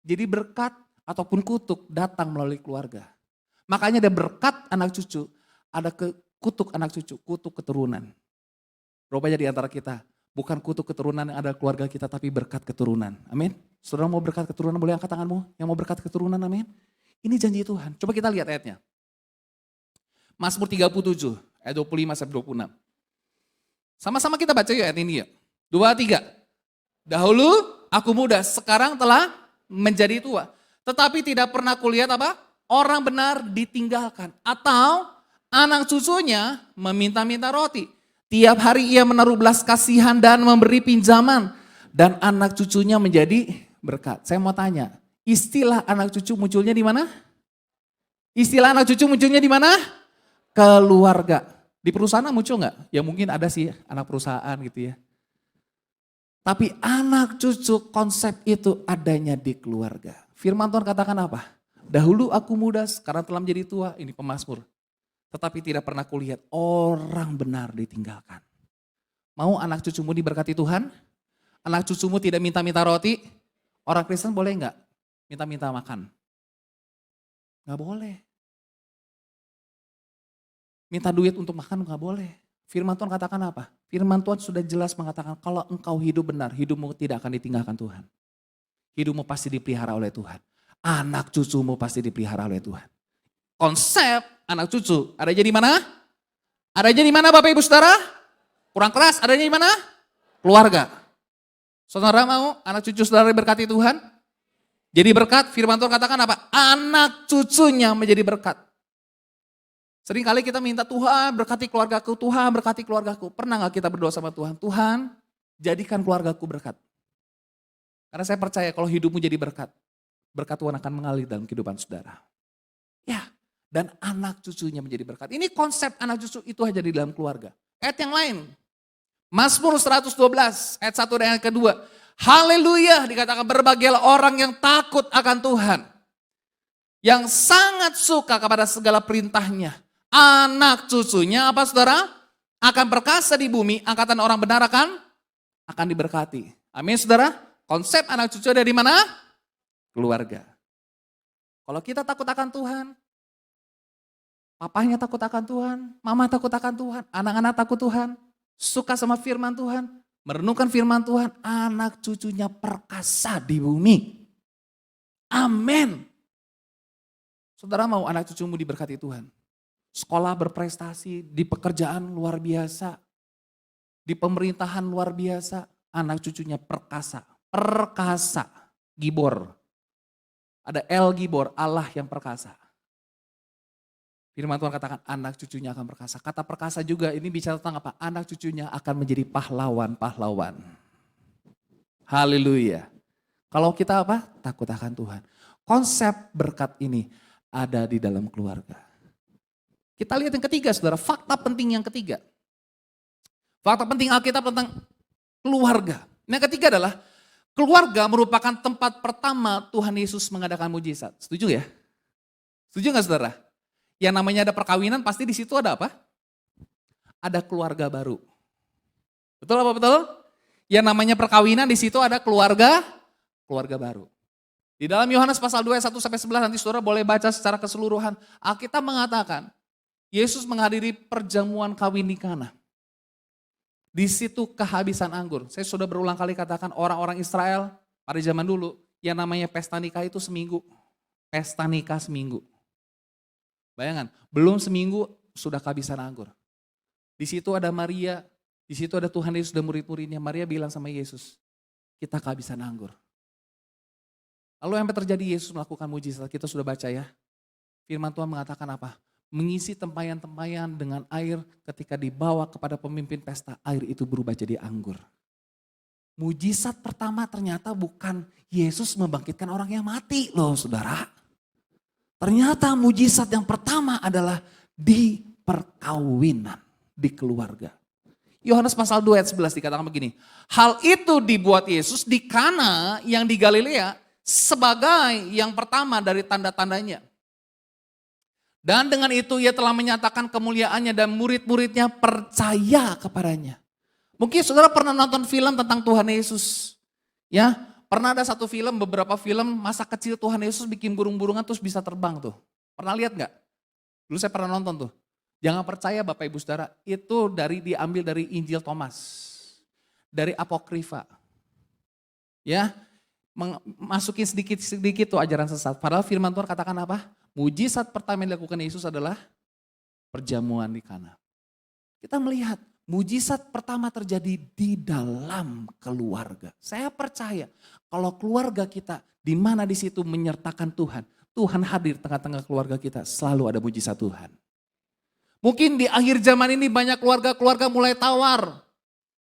[SPEAKER 2] Jadi berkat ataupun kutuk datang melalui keluarga. Makanya ada berkat anak cucu, ada kutuk anak cucu, kutuk keturunan. Rupanya di antara kita, bukan kutuk keturunan yang ada keluarga kita, tapi berkat keturunan. Amin. Saudara mau berkat keturunan, boleh angkat tanganmu. Yang mau berkat keturunan, amin. Ini janji Tuhan. Coba kita lihat ayatnya. Mazmur 37, ayat 25-26. Sama-sama kita baca yuk ayat ini ya. 2, 3. Dahulu aku muda, sekarang telah menjadi tua. Tetapi tidak pernah kulihat apa? Orang benar ditinggalkan. Atau anak cucunya meminta-minta roti. Tiap hari ia menaruh belas kasihan dan memberi pinjaman. Dan anak cucunya menjadi berkat. Saya mau tanya, istilah anak cucu munculnya di mana? Istilah anak cucu munculnya di mana? Keluarga. Di perusahaan muncul nggak? Ya mungkin ada sih anak perusahaan gitu ya. Tapi anak cucu konsep itu adanya di keluarga. Firman Tuhan katakan apa? Dahulu aku muda, sekarang telah menjadi tua. Ini pemazmur. Tetapi tidak pernah kulihat orang benar ditinggalkan. Mau anak cucumu diberkati Tuhan? Anak cucumu tidak minta-minta roti? Orang Kristen boleh enggak minta-minta makan? Enggak boleh. Minta duit untuk makan enggak boleh. Firman Tuhan katakan apa? Firman Tuhan sudah jelas mengatakan kalau engkau hidup benar, hidupmu tidak akan ditinggalkan Tuhan. Hidupmu pasti dipelihara oleh Tuhan. Anak cucumu pasti dipelihara oleh Tuhan. Konsep anak cucu adanya di mana? Adanya di mana Bapak Ibu Saudara? Kurang keras, adanya di mana? Keluarga. Saudara mau anak cucu saudara diberkati Tuhan? Jadi berkat, firman Tuhan katakan apa? Anak cucunya menjadi berkat. Sering kali kita minta Tuhan berkati keluargaku, Tuhan berkati keluargaku. Pernah gak kita berdoa sama Tuhan? Tuhan jadikan keluargaku berkat. Karena saya percaya kalau hidupmu jadi berkat, berkat Tuhan akan mengalir dalam kehidupan saudara. Ya. Dan anak cucunya menjadi berkat. Ini konsep anak cucu itu aja di dalam keluarga. Ayat yang lain. Mazmur 112 ayat 1 dan ayat kedua. Haleluya, dikatakan berbahagialah orang yang takut akan Tuhan. Yang sangat suka kepada segala perintahnya. Anak cucunya apa saudara? Akan perkasa di bumi, angkatan orang benar akan diberkati. Amin saudara. Konsep anak cucu dari mana? Keluarga. Kalau kita takut akan Tuhan, papahnya takut akan Tuhan, mama takut akan Tuhan, anak-anak takut Tuhan, suka sama firman Tuhan, merenungkan firman Tuhan, anak cucunya perkasa di bumi. Amin. Saudara mau anak cucumu diberkati Tuhan? Sekolah berprestasi, di pekerjaan luar biasa, di pemerintahan luar biasa, anak cucunya perkasa. Perkasa, gibor. Ada El Gibor, Allah yang perkasa. Firman Tuhan katakan anak cucunya akan perkasa. Kata perkasa juga ini bicara tentang apa? Anak cucunya akan menjadi pahlawan-pahlawan. Haleluya. Kalau kita apa? Takut akan Tuhan. Konsep berkat ini ada di dalam keluarga. Kita lihat yang ketiga saudara, fakta penting yang ketiga. Fakta penting Alkitab tentang keluarga. Yang ketiga adalah keluarga merupakan tempat pertama Tuhan Yesus mengadakan mujizat. Setuju ya? Setuju gak saudara? Yang namanya ada perkawinan pasti di situ ada apa? Ada keluarga baru. Betul apa betul? Yang namanya perkawinan di situ ada keluarga baru. Di dalam Yohanes pasal 2 ayat 1 sampai 11 nanti saudara boleh baca secara keseluruhan. Alkitab mengatakan Yesus menghadiri perjamuan kawin di Kana. Di situ kehabisan anggur. Saya sudah berulang kali katakan orang-orang Israel pada zaman dulu yang namanya pesta nikah itu seminggu. Pesta nikah seminggu. Bayangkan, belum seminggu sudah kehabisan anggur. Di situ ada Maria, di situ ada Tuhan Yesus dan murid-muridnya. Maria bilang sama Yesus, kita kehabisan anggur. Lalu yang terjadi, Yesus melakukan mujizat, kita sudah baca ya. Firman Tuhan mengatakan apa? Mengisi tempayan-tempayan dengan air ketika dibawa kepada pemimpin pesta, air itu berubah jadi anggur. Mujizat pertama ternyata bukan Yesus membangkitkan orang yang mati loh saudara. Ternyata mujizat yang pertama adalah di perkawinan, di keluarga. Yohanes pasal 2 ayat 11 dikatakan begini. Hal itu dibuat Yesus di Kana yang di Galilea sebagai yang pertama dari tanda-tandanya. Dan dengan itu ia telah menyatakan kemuliaannya dan murid-muridnya percaya kepadanya. Mungkin saudara pernah nonton film tentang Tuhan Yesus. Ya, pernah ada satu film, beberapa film masa kecil Tuhan Yesus bikin burung-burungan terus bisa terbang tuh. Pernah lihat gak? Dulu saya pernah nonton tuh. Jangan percaya Bapak Ibu Saudara, itu diambil dari Injil Thomas. Dari Apokrifa. Ya, masukin sedikit-sedikit tuh ajaran sesat. Padahal firman Tuhan katakan apa? Mujizat pertama yang dilakukan Yesus adalah perjamuan di Kana. Kita melihat mujizat pertama terjadi di dalam keluarga. Saya percaya kalau keluarga kita di mana di situ menyertakan Tuhan, Tuhan hadir tengah-tengah keluarga kita, selalu ada mujizat Tuhan. Mungkin di akhir zaman ini banyak keluarga-keluarga mulai tawar.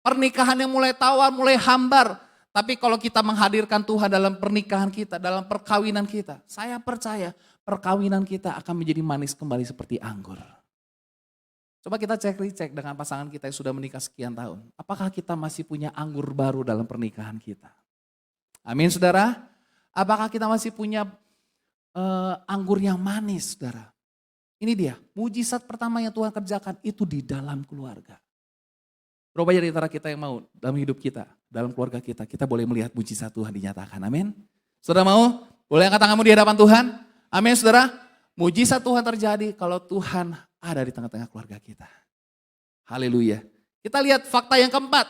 [SPEAKER 2] Pernikahan yang mulai tawar, mulai hambar. Tapi kalau kita menghadirkan Tuhan dalam pernikahan kita, dalam perkawinan kita, saya percaya perkawinan kita akan menjadi manis kembali seperti anggur. Coba kita cek dengan pasangan kita yang sudah menikah sekian tahun. Apakah kita masih punya anggur baru dalam pernikahan kita? Amin saudara. Apakah kita masih punya anggur yang manis saudara? Ini dia, mujizat pertama yang Tuhan kerjakan itu di dalam keluarga. Berapa dari antara kita yang mau dalam hidup kita, dalam keluarga kita, kita boleh melihat mujizat Tuhan dinyatakan, amin. Saudara mau? Boleh angkat tanganmu di hadapan Tuhan? Amin saudara. Mujizat Tuhan terjadi kalau Tuhan ada di tengah-tengah keluarga kita. Haleluya. Kita lihat fakta yang keempat.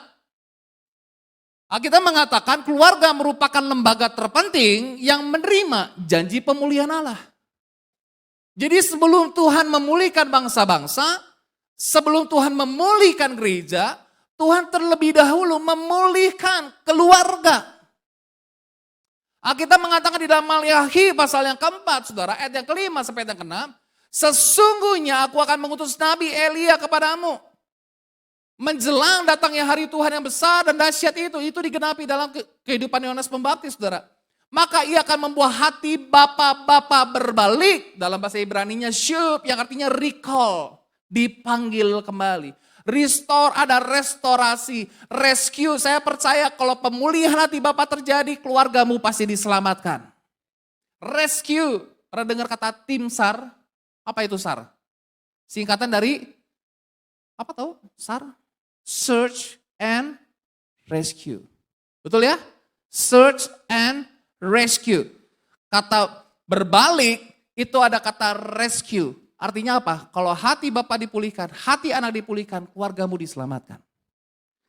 [SPEAKER 2] Kita mengatakan keluarga merupakan lembaga terpenting yang menerima janji pemulihan Allah. Jadi sebelum Tuhan memulihkan bangsa-bangsa, sebelum Tuhan memulihkan gereja, Tuhan terlebih dahulu memulihkan keluarga. Kita mengatakan di dalam Maliaki pasal yang keempat, saudara, ayat yang kelima sampai yang keenam, sesungguhnya aku akan mengutus Nabi Elia kepadamu. Menjelang datangnya hari Tuhan yang besar dan dahsyat itu digenapi dalam kehidupan Yohanes Pembaptis, saudara. Maka ia akan membuat hati bapak-bapak berbalik. Dalam bahasa Ibraninya shub yang artinya recall. Dipanggil kembali. Restore, ada restorasi, rescue. Saya percaya kalau pemulihan hati Bapak terjadi, keluargamu pasti diselamatkan. Rescue, pernah dengar kata tim SAR? Apa itu SAR? Singkatan dari, apa tahu? SAR? Search and Rescue. Betul ya? Search and Rescue. Kata berbalik, itu ada kata rescue. Artinya apa? Kalau hati Bapak dipulihkan, hati anak dipulihkan, keluargamu diselamatkan.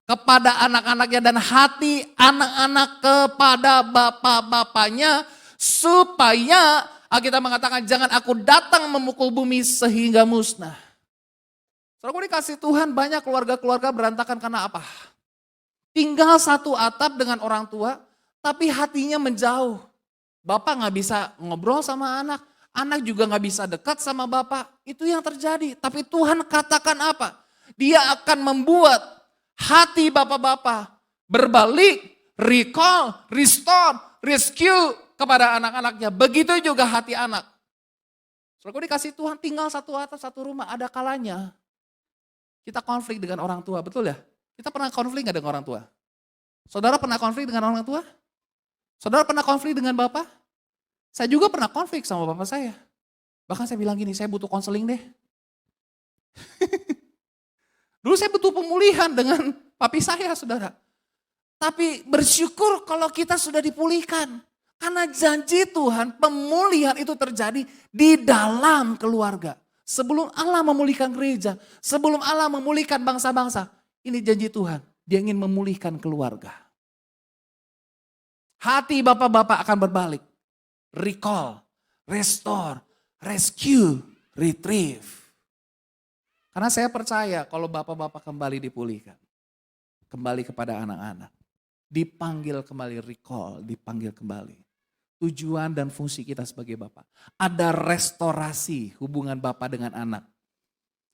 [SPEAKER 2] Kepada anak-anaknya dan hati anak-anak kepada bapak-bapaknya, supaya kita mengatakan jangan aku datang memukul bumi sehingga musnah. Saudara dikasih Tuhan, banyak keluarga-keluarga berantakan karena apa? Tinggal satu atap dengan orang tua, tapi hatinya menjauh. Bapak gak bisa ngobrol sama anak, anak juga gak bisa dekat sama bapak. Itu yang terjadi, tapi Tuhan katakan apa? Dia akan membuat hati bapak-bapak berbalik, recall, restore, rescue kepada anak-anaknya. Begitu juga hati anak. Saudara dikasih Tuhan, tinggal satu atap, satu rumah. Ada kalanya kita konflik dengan orang tua, betul ya? Kita pernah konflik gak dengan orang tua? Saudara pernah konflik dengan orang tua? Saudara pernah konflik dengan bapak? Saya juga pernah konflik sama bapak saya. Bahkan saya bilang gini, saya butuh konseling deh. Dulu saya butuh pemulihan dengan papi saya, saudara. Tapi bersyukur kalau kita sudah dipulihkan. Karena janji Tuhan, pemulihan itu terjadi di dalam keluarga. Sebelum Allah memulihkan gereja, sebelum Allah memulihkan bangsa-bangsa. Ini janji Tuhan, dia ingin memulihkan keluarga. Hati bapak-bapak akan berbalik. Recall, restore, rescue, retrieve. Karena saya percaya kalau bapak-bapak kembali dipulihkan. Kembali kepada anak-anak. Dipanggil kembali, recall, dipanggil kembali. Tujuan dan fungsi kita sebagai bapak. Ada restorasi hubungan bapak dengan anak.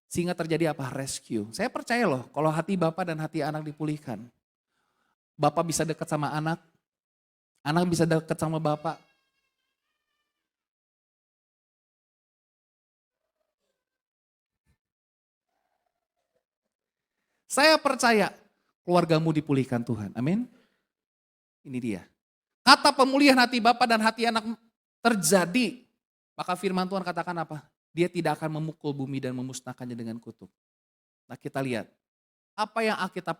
[SPEAKER 2] Sehingga terjadi apa? Rescue. Saya percaya loh kalau hati bapak dan hati anak dipulihkan. Bapak bisa dekat sama anak bisa dekat sama bapak. Saya percaya keluargamu dipulihkan Tuhan. Amin. Ini dia. Kata pemulihan hati bapak dan hati anak terjadi. Maka firman Tuhan katakan apa? Dia tidak akan memukul bumi dan memusnahkannya dengan kutuk. Nah kita lihat. Apa yang Alkitab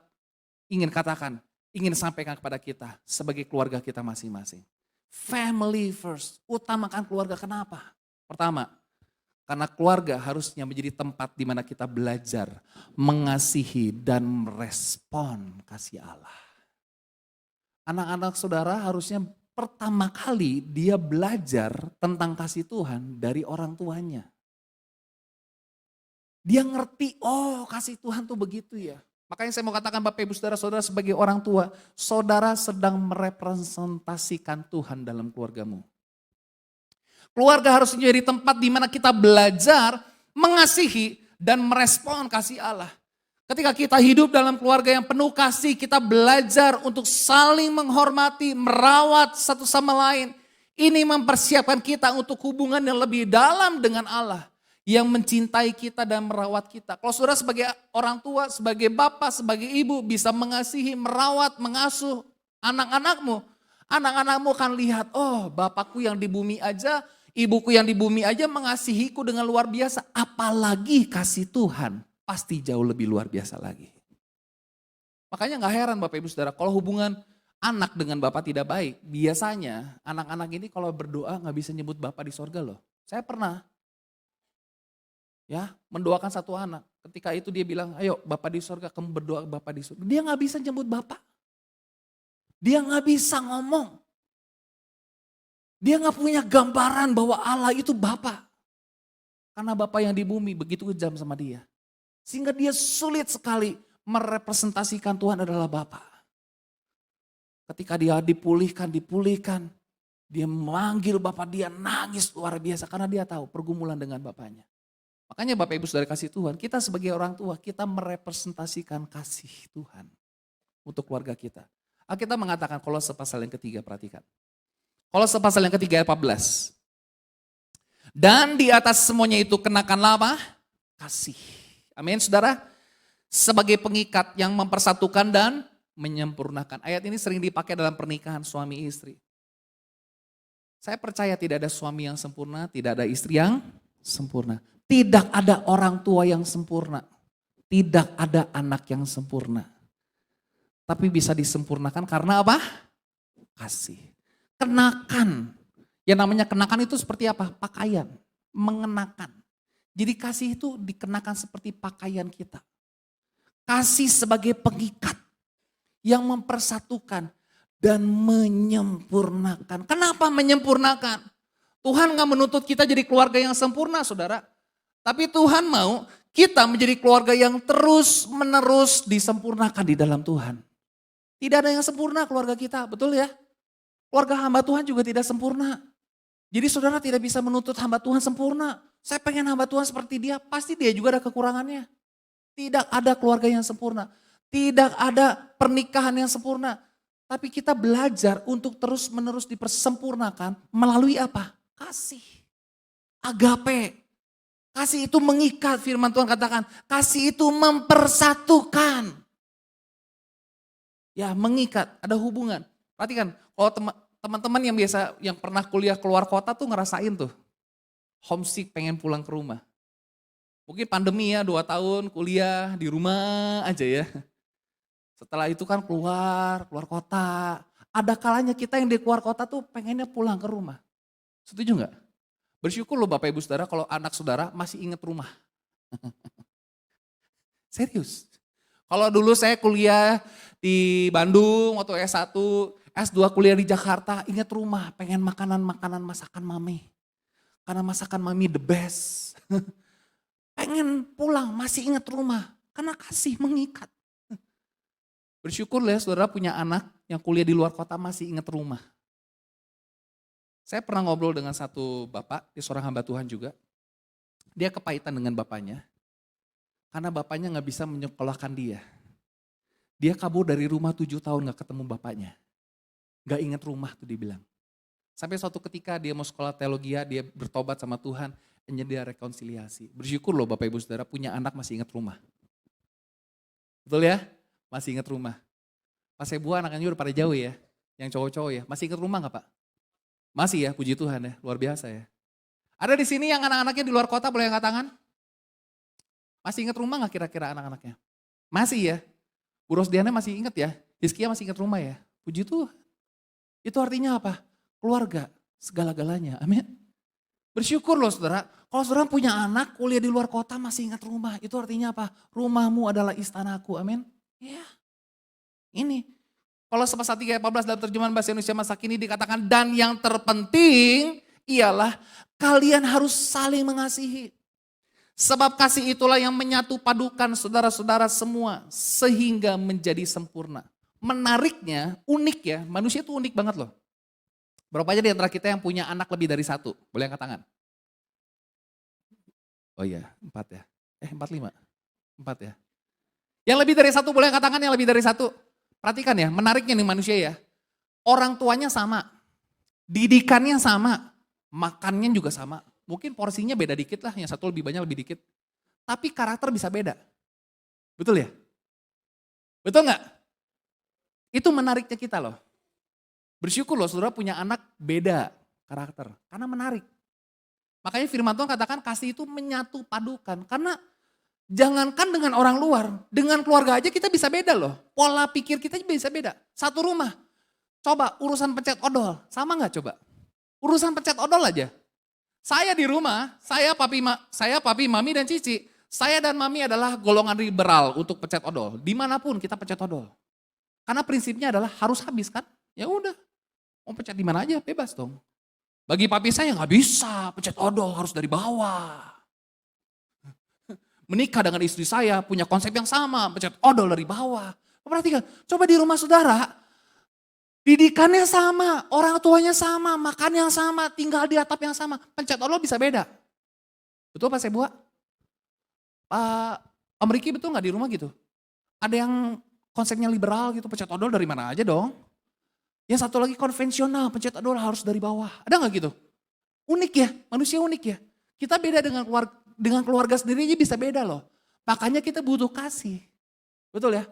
[SPEAKER 2] ingin katakan? Ingin sampaikan kepada kita sebagai keluarga kita masing-masing. Family first. Utamakan keluarga. Kenapa? Pertama, karena keluarga harusnya menjadi tempat di mana kita belajar mengasihi dan merespon kasih Allah. Anak-anak saudara harusnya pertama kali dia belajar tentang kasih Tuhan dari orang tuanya. Dia ngerti, oh kasih Tuhan tuh begitu ya. Makanya saya mau katakan Bapak Ibu Saudara-saudara sebagai orang tua, saudara sedang merepresentasikan Tuhan dalam keluargamu. Keluarga harus menjadi tempat di mana kita belajar mengasihi dan merespon kasih Allah. Ketika kita hidup dalam keluarga yang penuh kasih, kita belajar untuk saling menghormati, merawat satu sama lain. Ini mempersiapkan kita untuk hubungan yang lebih dalam dengan Allah. Yang mencintai kita dan merawat kita. Kalau saudara sebagai orang tua, sebagai bapak, sebagai ibu bisa mengasihi, merawat, mengasuh anak-anakmu. Anak-anakmu akan lihat, oh bapakku yang di bumi aja, ibuku yang di bumi aja mengasihiku dengan luar biasa. Apalagi kasih Tuhan, pasti jauh lebih luar biasa lagi. Makanya gak heran Bapak Ibu Saudara, kalau hubungan anak dengan bapak tidak baik, biasanya anak-anak ini kalau berdoa gak bisa nyebut bapak di sorga loh. Saya pernah. Ya, mendoakan satu anak. Ketika itu dia bilang, ayo Bapak di sorga, kamu berdoa Bapak di sorga. Dia gak bisa nyebut Bapak. Dia gak bisa ngomong. Dia gak punya gambaran bahwa Allah itu Bapak. Karena Bapak yang di bumi begitu kejam sama dia. Sehingga dia sulit sekali merepresentasikan Tuhan adalah Bapak. Ketika dia dipulihkan, dia memanggil Bapak, dia nangis luar biasa. Karena dia tahu pergumulan dengan Bapaknya. Makanya Bapak Ibu Saudara kasih Tuhan, kita sebagai orang tua, kita merepresentasikan kasih Tuhan untuk keluarga kita. Alkitab mengatakan Kolose pasal yang ketiga, perhatikan. Kolose pasal yang ketiga ayat 14. Dan di atas semuanya itu kenakanlah apa? Kasih. Amin saudara. sebagai pengikat yang mempersatukan dan menyempurnakan. Ayat ini sering dipakai dalam pernikahan suami istri. Saya percaya tidak ada suami yang sempurna, tidak ada istri yang sempurna. Tidak ada orang tua yang sempurna. Tidak ada anak yang sempurna. Tapi bisa disempurnakan karena apa? Kasih. Kenakan. Yang namanya kenakan itu seperti apa? Pakaian. Mengenakan. Jadi kasih itu dikenakan seperti pakaian kita. Kasih sebagai pengikat yang mempersatukan dan menyempurnakan. Kenapa menyempurnakan? Tuhan gak menuntut kita jadi keluarga yang sempurna, saudara. Tapi Tuhan mau kita menjadi keluarga yang terus menerus disempurnakan di dalam Tuhan. Tidak ada yang sempurna keluarga kita, betul ya? Keluarga hamba Tuhan juga tidak sempurna. Jadi saudara tidak bisa menuntut hamba Tuhan sempurna. Saya pengen hamba Tuhan seperti dia, pasti dia juga ada kekurangannya. Tidak ada keluarga yang sempurna. Tidak ada pernikahan yang sempurna. Tapi kita belajar untuk terus menerus dipersempurnakan melalui apa? Kasih. Agape. Kasih itu mengikat, firman Tuhan katakan. Kasih itu mempersatukan. Ya, mengikat, ada hubungan. Perhatikan, kalau teman-teman yang pernah kuliah keluar kota tuh ngerasain tuh. Homesick, pengen pulang ke rumah. Mungkin pandemi ya, 2 tahun kuliah di rumah aja ya. Setelah itu kan keluar kota. Ada kalanya kita yang di keluar kota tuh pengennya pulang ke rumah. Setuju nggak? Bersyukur loh Bapak Ibu Saudara kalau anak saudara masih ingat rumah. Serius. Kalau dulu saya kuliah di Bandung waktu S1, S2 kuliah di Jakarta, ingat rumah, pengen makanan-makanan masakan mami. Karena masakan mami the best. Pengen pulang, masih ingat rumah. Karena kasih mengikat. Bersyukur ya saudara punya anak yang kuliah di luar kota masih ingat rumah. Saya pernah ngobrol dengan satu bapak, dia seorang hamba Tuhan juga. Dia kepahitan dengan bapaknya. Karena bapaknya gak bisa menyekolahkan dia. Dia kabur dari rumah 7 tahun gak ketemu bapaknya. Gak ingat rumah tuh dia bilang. Sampai suatu ketika dia mau sekolah teologi, dia bertobat sama Tuhan, dan dia rekonsiliasi. Bersyukur loh Bapak Ibu Saudara punya anak masih ingat rumah. Betul ya? Masih ingat rumah. Pas saya buah anaknya udah pada jauh ya, yang cowok-cowok ya. Masih ingat rumah gak Pak? Masih ya, puji Tuhan ya, luar biasa ya. Ada di sini yang anak-anaknya di luar kota boleh angkat tangan? Masih ingat rumah gak kira-kira anak-anaknya? Masih ya. Bu Rosdiana masih ingat ya, Hizkia masih ingat rumah ya. Puji Tuhan. Itu artinya apa? Keluarga, segala-galanya. Amin. Bersyukur loh saudara, kalau saudara punya anak kuliah di luar kota masih ingat rumah. Itu artinya apa? Rumahmu adalah istanaku, amin. Ya, ini. Kalau Pasal 3 ayat 14 dalam terjemahan bahasa Indonesia masa kini dikatakan, dan yang terpenting ialah kalian harus saling mengasihi. Sebab kasih itulah yang menyatu padukan saudara-saudara semua sehingga menjadi sempurna. Menariknya, unik ya, manusia itu unik banget loh. Berapa aja di antara kita yang punya anak lebih dari 1? Boleh angkat tangan? Oh iya, 4 ya. 4, 5. 4 ya. Yang lebih dari 1 boleh angkat tangan yang lebih dari 1. Perhatikan ya, menariknya nih manusia ya. Orang tuanya sama, didikannya sama, makannya juga sama. Mungkin porsinya beda dikit lah, yang satu lebih banyak lebih dikit. Tapi karakter bisa beda. Betul ya? Betul nggak? Itu menariknya kita loh. Bersyukur loh saudara punya anak beda karakter. Karena menarik. Makanya firman Tuhan katakan kasih itu menyatu padukan. Karena jangankan dengan orang luar, dengan keluarga aja kita bisa beda loh. Pola pikir kita bisa beda. Satu rumah, coba urusan pencet odol, sama nggak coba? Urusan pencet odol aja. Saya di rumah, saya papi, mami dan cici. Saya dan mami adalah golongan liberal untuk pencet odol. Dimanapun kita pencet odol. Karena prinsipnya adalah harus habis kan? Ya udah, mau pencet di mana aja bebas dong. Bagi papi saya nggak bisa pencet odol, harus dari bawah. Menikah dengan istri saya punya konsep yang sama, pencet odol dari bawah. Perhatikan, coba di rumah saudara, didikannya sama, orang tuanya sama, makan yang sama, tinggal di atap yang sama, pencet odol bisa beda. Betul Pak Sebua? Pak Om Riki betul nggak di rumah gitu? Ada yang konsepnya liberal gitu, pencet odol dari mana aja dong. Yang satu lagi konvensional, pencet odol harus dari bawah. Ada nggak gitu? Unik ya, manusia unik ya. Kita beda dengan keluarga sendiri aja bisa beda loh. Makanya kita butuh kasih. Betul ya?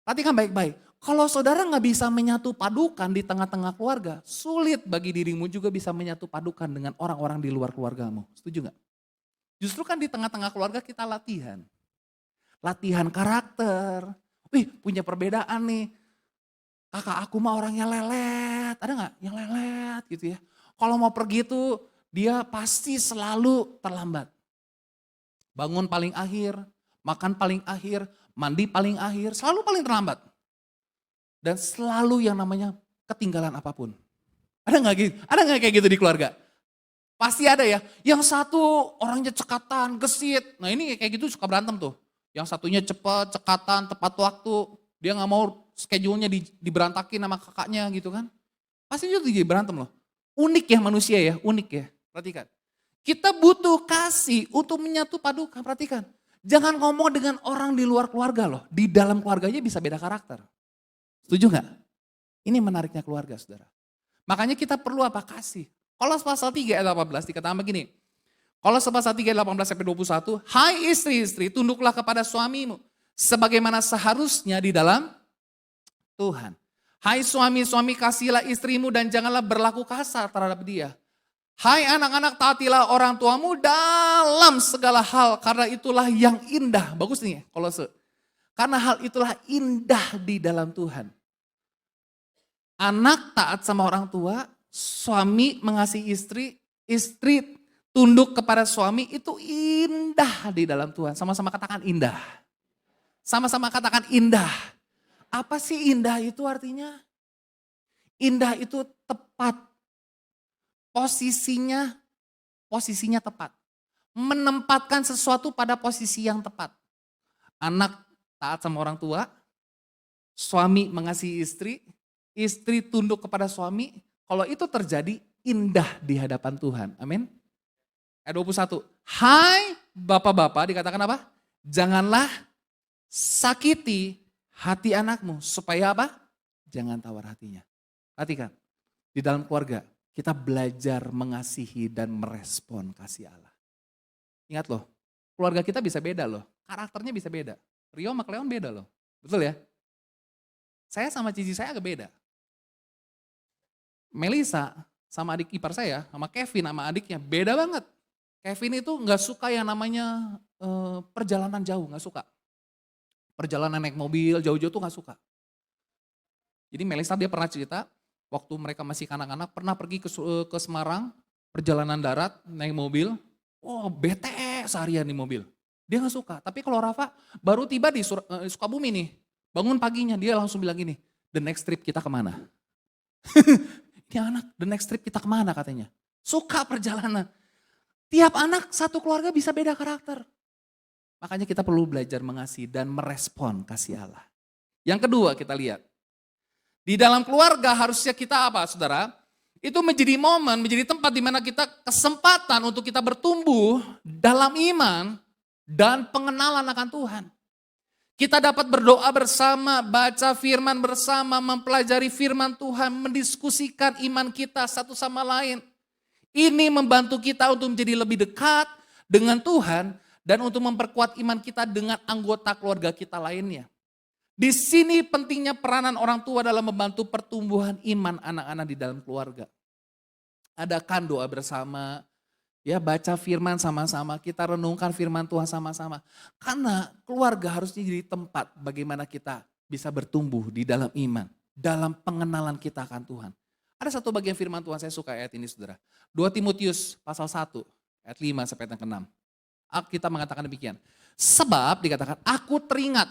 [SPEAKER 2] Perhatikan baik-baik. Kalau saudara nggak bisa menyatu padukan di tengah-tengah keluarga, sulit bagi dirimu juga bisa menyatu padukan dengan orang-orang di luar keluargamu. Setuju nggak? Justru kan di tengah-tengah keluarga kita latihan. Latihan karakter. Wih, punya perbedaan nih. Kakak aku mah orangnya lelet. Ada nggak yang lelet gitu ya. Kalau mau pergi tuh dia pasti selalu terlambat. Bangun paling akhir, makan paling akhir, mandi paling akhir, selalu paling terlambat. Dan selalu yang namanya ketinggalan apapun. Ada nggak gitu? Ada nggak kayak gitu di keluarga? Pasti ada ya. Yang satu orangnya cekatan, gesit. Nah ini kayak gitu suka berantem tuh. Yang satunya cepat, cekatan, tepat waktu. Dia nggak mau schedule-nya diberantakin sama kakaknya gitu kan. Pasti itu jadi berantem loh. Unik ya manusia ya, unik ya. Perhatikan. Kita butuh kasih untuk menyatu padukan, perhatikan. Jangan ngomong dengan orang di luar keluarga loh. Di dalam keluarganya bisa beda karakter. Setuju nggak? Ini menariknya keluarga saudara. Makanya kita perlu apa? Kasih. Kolose pasal 3 ayat 18 dikatakan begini. Kolose pasal 3 ayat 18 sampai 21. Hai istri-istri, tunduklah kepada suamimu. Sebagaimana seharusnya di dalam Tuhan. Hai suami-suami, kasihlah istrimu dan janganlah berlaku kasar terhadap dia. Hai anak-anak, taatilah orang tuamu dalam segala hal, karena itulah yang indah. Bagus nih Kolose. Karena hal itulah indah di dalam Tuhan. Anak taat sama orang tua, suami mengasihi istri, istri tunduk kepada suami, itu indah di dalam Tuhan. Sama-sama katakan indah. Sama-sama katakan indah. Apa sih indah itu artinya? Indah itu tepat. Posisinya tepat. Menempatkan sesuatu pada posisi yang tepat. Anak taat sama orang tua, suami mengasihi istri, istri tunduk kepada suami. Kalau itu terjadi, indah di hadapan Tuhan. Amin. Ayat 21. Hai bapak-bapak, dikatakan apa? Janganlah sakiti hati anakmu. Supaya apa? Jangan tawar hatinya. Perhatikan, di dalam keluarga kita belajar mengasihi dan merespon kasih Allah. Ingat loh, keluarga kita bisa beda loh. Karakternya bisa beda. Rio sama Cleon beda loh. Betul ya? Saya sama cici saya agak beda. Melisa sama adik ipar saya, sama Kevin sama adiknya beda banget. Kevin itu gak suka yang namanya perjalanan jauh, gak suka. Perjalanan naik mobil jauh-jauh tuh gak suka. Jadi Melisa dia pernah cerita, waktu mereka masih kanak-kanak pernah pergi ke Semarang, perjalanan darat, naik mobil, bete seharian di mobil. Dia gak suka, tapi kalau Rafa baru tiba di Sukabumi nih, bangun paginya dia langsung bilang gini, the next trip kita kemana? Ini anak, the next trip kita kemana katanya. Suka perjalanan. Tiap anak satu keluarga bisa beda karakter. Makanya kita perlu belajar mengasihi dan merespon kasih Allah. Yang kedua kita lihat. Di dalam keluarga harusnya kita apa saudara? Itu menjadi momen, menjadi tempat di mana kita kesempatan untuk kita bertumbuh dalam iman dan pengenalan akan Tuhan. Kita dapat berdoa bersama, baca firman bersama, mempelajari firman Tuhan, mendiskusikan iman kita satu sama lain. Ini membantu kita untuk menjadi lebih dekat dengan Tuhan dan untuk memperkuat iman kita dengan anggota keluarga kita lainnya. Di sini pentingnya peranan orang tua dalam membantu pertumbuhan iman anak-anak di dalam keluarga. Adakan doa bersama, ya baca firman sama-sama, kita renungkan firman Tuhan sama-sama. Karena keluarga harusnya jadi tempat bagaimana kita bisa bertumbuh di dalam iman, dalam pengenalan kita akan Tuhan. Ada satu bagian firman Tuhan, saya suka ayat ini saudara. 2 Timotius pasal 1, ayat 5 sampai ayat 6. Kita mengatakan demikian. Sebab dikatakan, aku teringat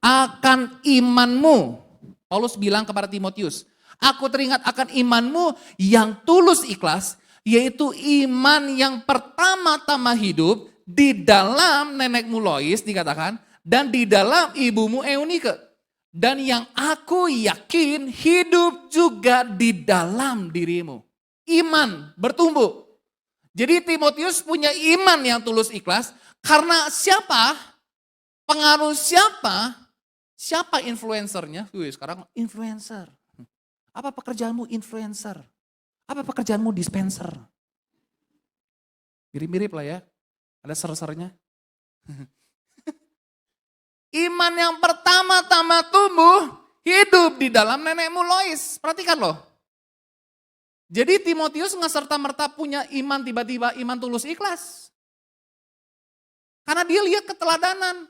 [SPEAKER 2] akan imanmu. Paulus bilang kepada Timotius, aku teringat akan imanmu yang tulus ikhlas, yaitu iman yang pertama-tama hidup di dalam nenekmu Lois dikatakan, dan di dalam ibumu Eunike. Dan yang aku yakin hidup juga di dalam dirimu. Iman bertumbuh. Jadi Timotius punya iman yang tulus ikhlas, karena siapa? Pengaruh siapa? Siapa influencernya? Sekarang influencer. Apa pekerjaanmu influencer? Apa pekerjaanmu dispenser? Mirip-mirip lah ya. Ada ser-sernya. Iman yang pertama-tama tumbuh, hidup di dalam nenekmu Lois. Perhatikan loh. Jadi Timotius nggak serta-merta punya iman tiba-tiba iman tulus ikhlas. Karena dia lihat keteladanan.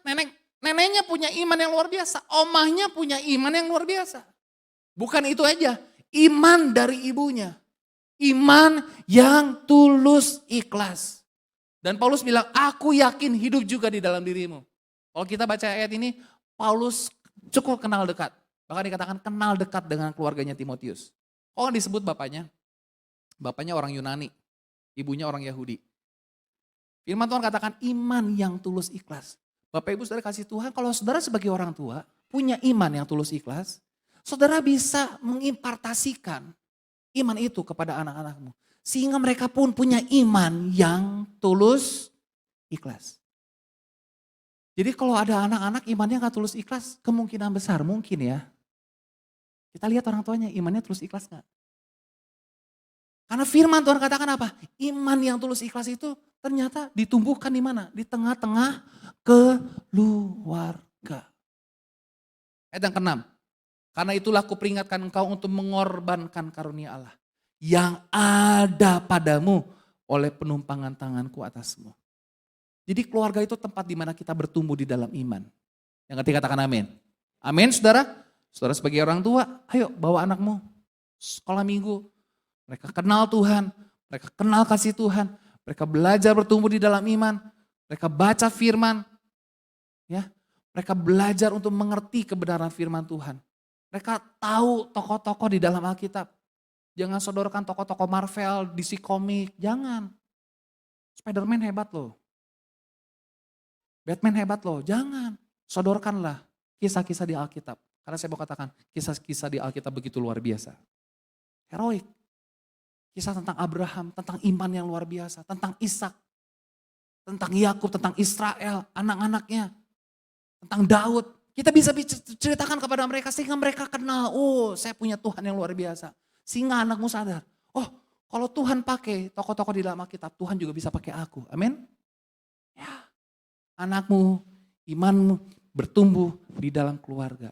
[SPEAKER 2] Neneknya punya iman yang luar biasa. Omahnya punya iman yang luar biasa. Bukan itu aja. Iman dari ibunya. Iman yang tulus ikhlas. Dan Paulus bilang, aku yakin hidup juga di dalam dirimu. Kalau kita baca ayat ini, Paulus cukup kenal dekat. Bahkan dikatakan kenal dekat dengan keluarganya Timotius. Oh, disebut bapaknya. Bapaknya orang Yunani, ibunya orang Yahudi. Firman Tuhan katakan iman yang tulus ikhlas. Bapak Ibu saudara kasih Tuhan, kalau saudara sebagai orang tua punya iman yang tulus ikhlas, saudara bisa mengimpartasikan iman itu kepada anak-anakmu. Sehingga mereka pun punya iman yang tulus ikhlas. Jadi kalau ada anak-anak imannya gak tulus ikhlas, kemungkinan besar mungkin ya. Kita lihat orang tuanya imannya tulus ikhlas gak? Karena firman Tuhan katakan apa? Iman yang tulus ikhlas itu ternyata ditumbuhkan di mana? Di tengah-tengah keluarga. Ayat yang ke-6. Karena itulah kuperingatkan engkau untuk mengorbankan karunia Allah. Yang ada padamu oleh penumpangan tanganku atasmu. Jadi keluarga itu tempat di mana kita bertumbuh di dalam iman. Yang ketiga katakan amin. Amin saudara. Saudara sebagai orang tua, ayo bawa anakmu sekolah minggu. Mereka kenal Tuhan, mereka kenal kasih Tuhan, mereka belajar bertumbuh di dalam iman, mereka baca firman, ya, mereka belajar untuk mengerti kebenaran firman Tuhan. Mereka tahu tokoh-tokoh di dalam Alkitab. Jangan sodorkan tokoh-tokoh Marvel, DC komik, jangan. Spider-Man hebat loh. Batman hebat loh, jangan. Sodorkanlah kisah-kisah di Alkitab. Karena saya mau katakan, kisah-kisah di Alkitab begitu luar biasa. Heroik. Kisah tentang Abraham, tentang iman yang luar biasa, tentang Ishak, tentang Yakub, tentang Israel, anak-anaknya, tentang Daud. Kita bisa ceritakan kepada mereka sehingga mereka kenal, oh saya punya Tuhan yang luar biasa. Sehingga anakmu sadar, oh kalau Tuhan pakai tokoh-tokoh di dalam Alkitab, Tuhan juga bisa pakai aku. Amin. Ya, anakmu, imanmu bertumbuh di dalam keluarga.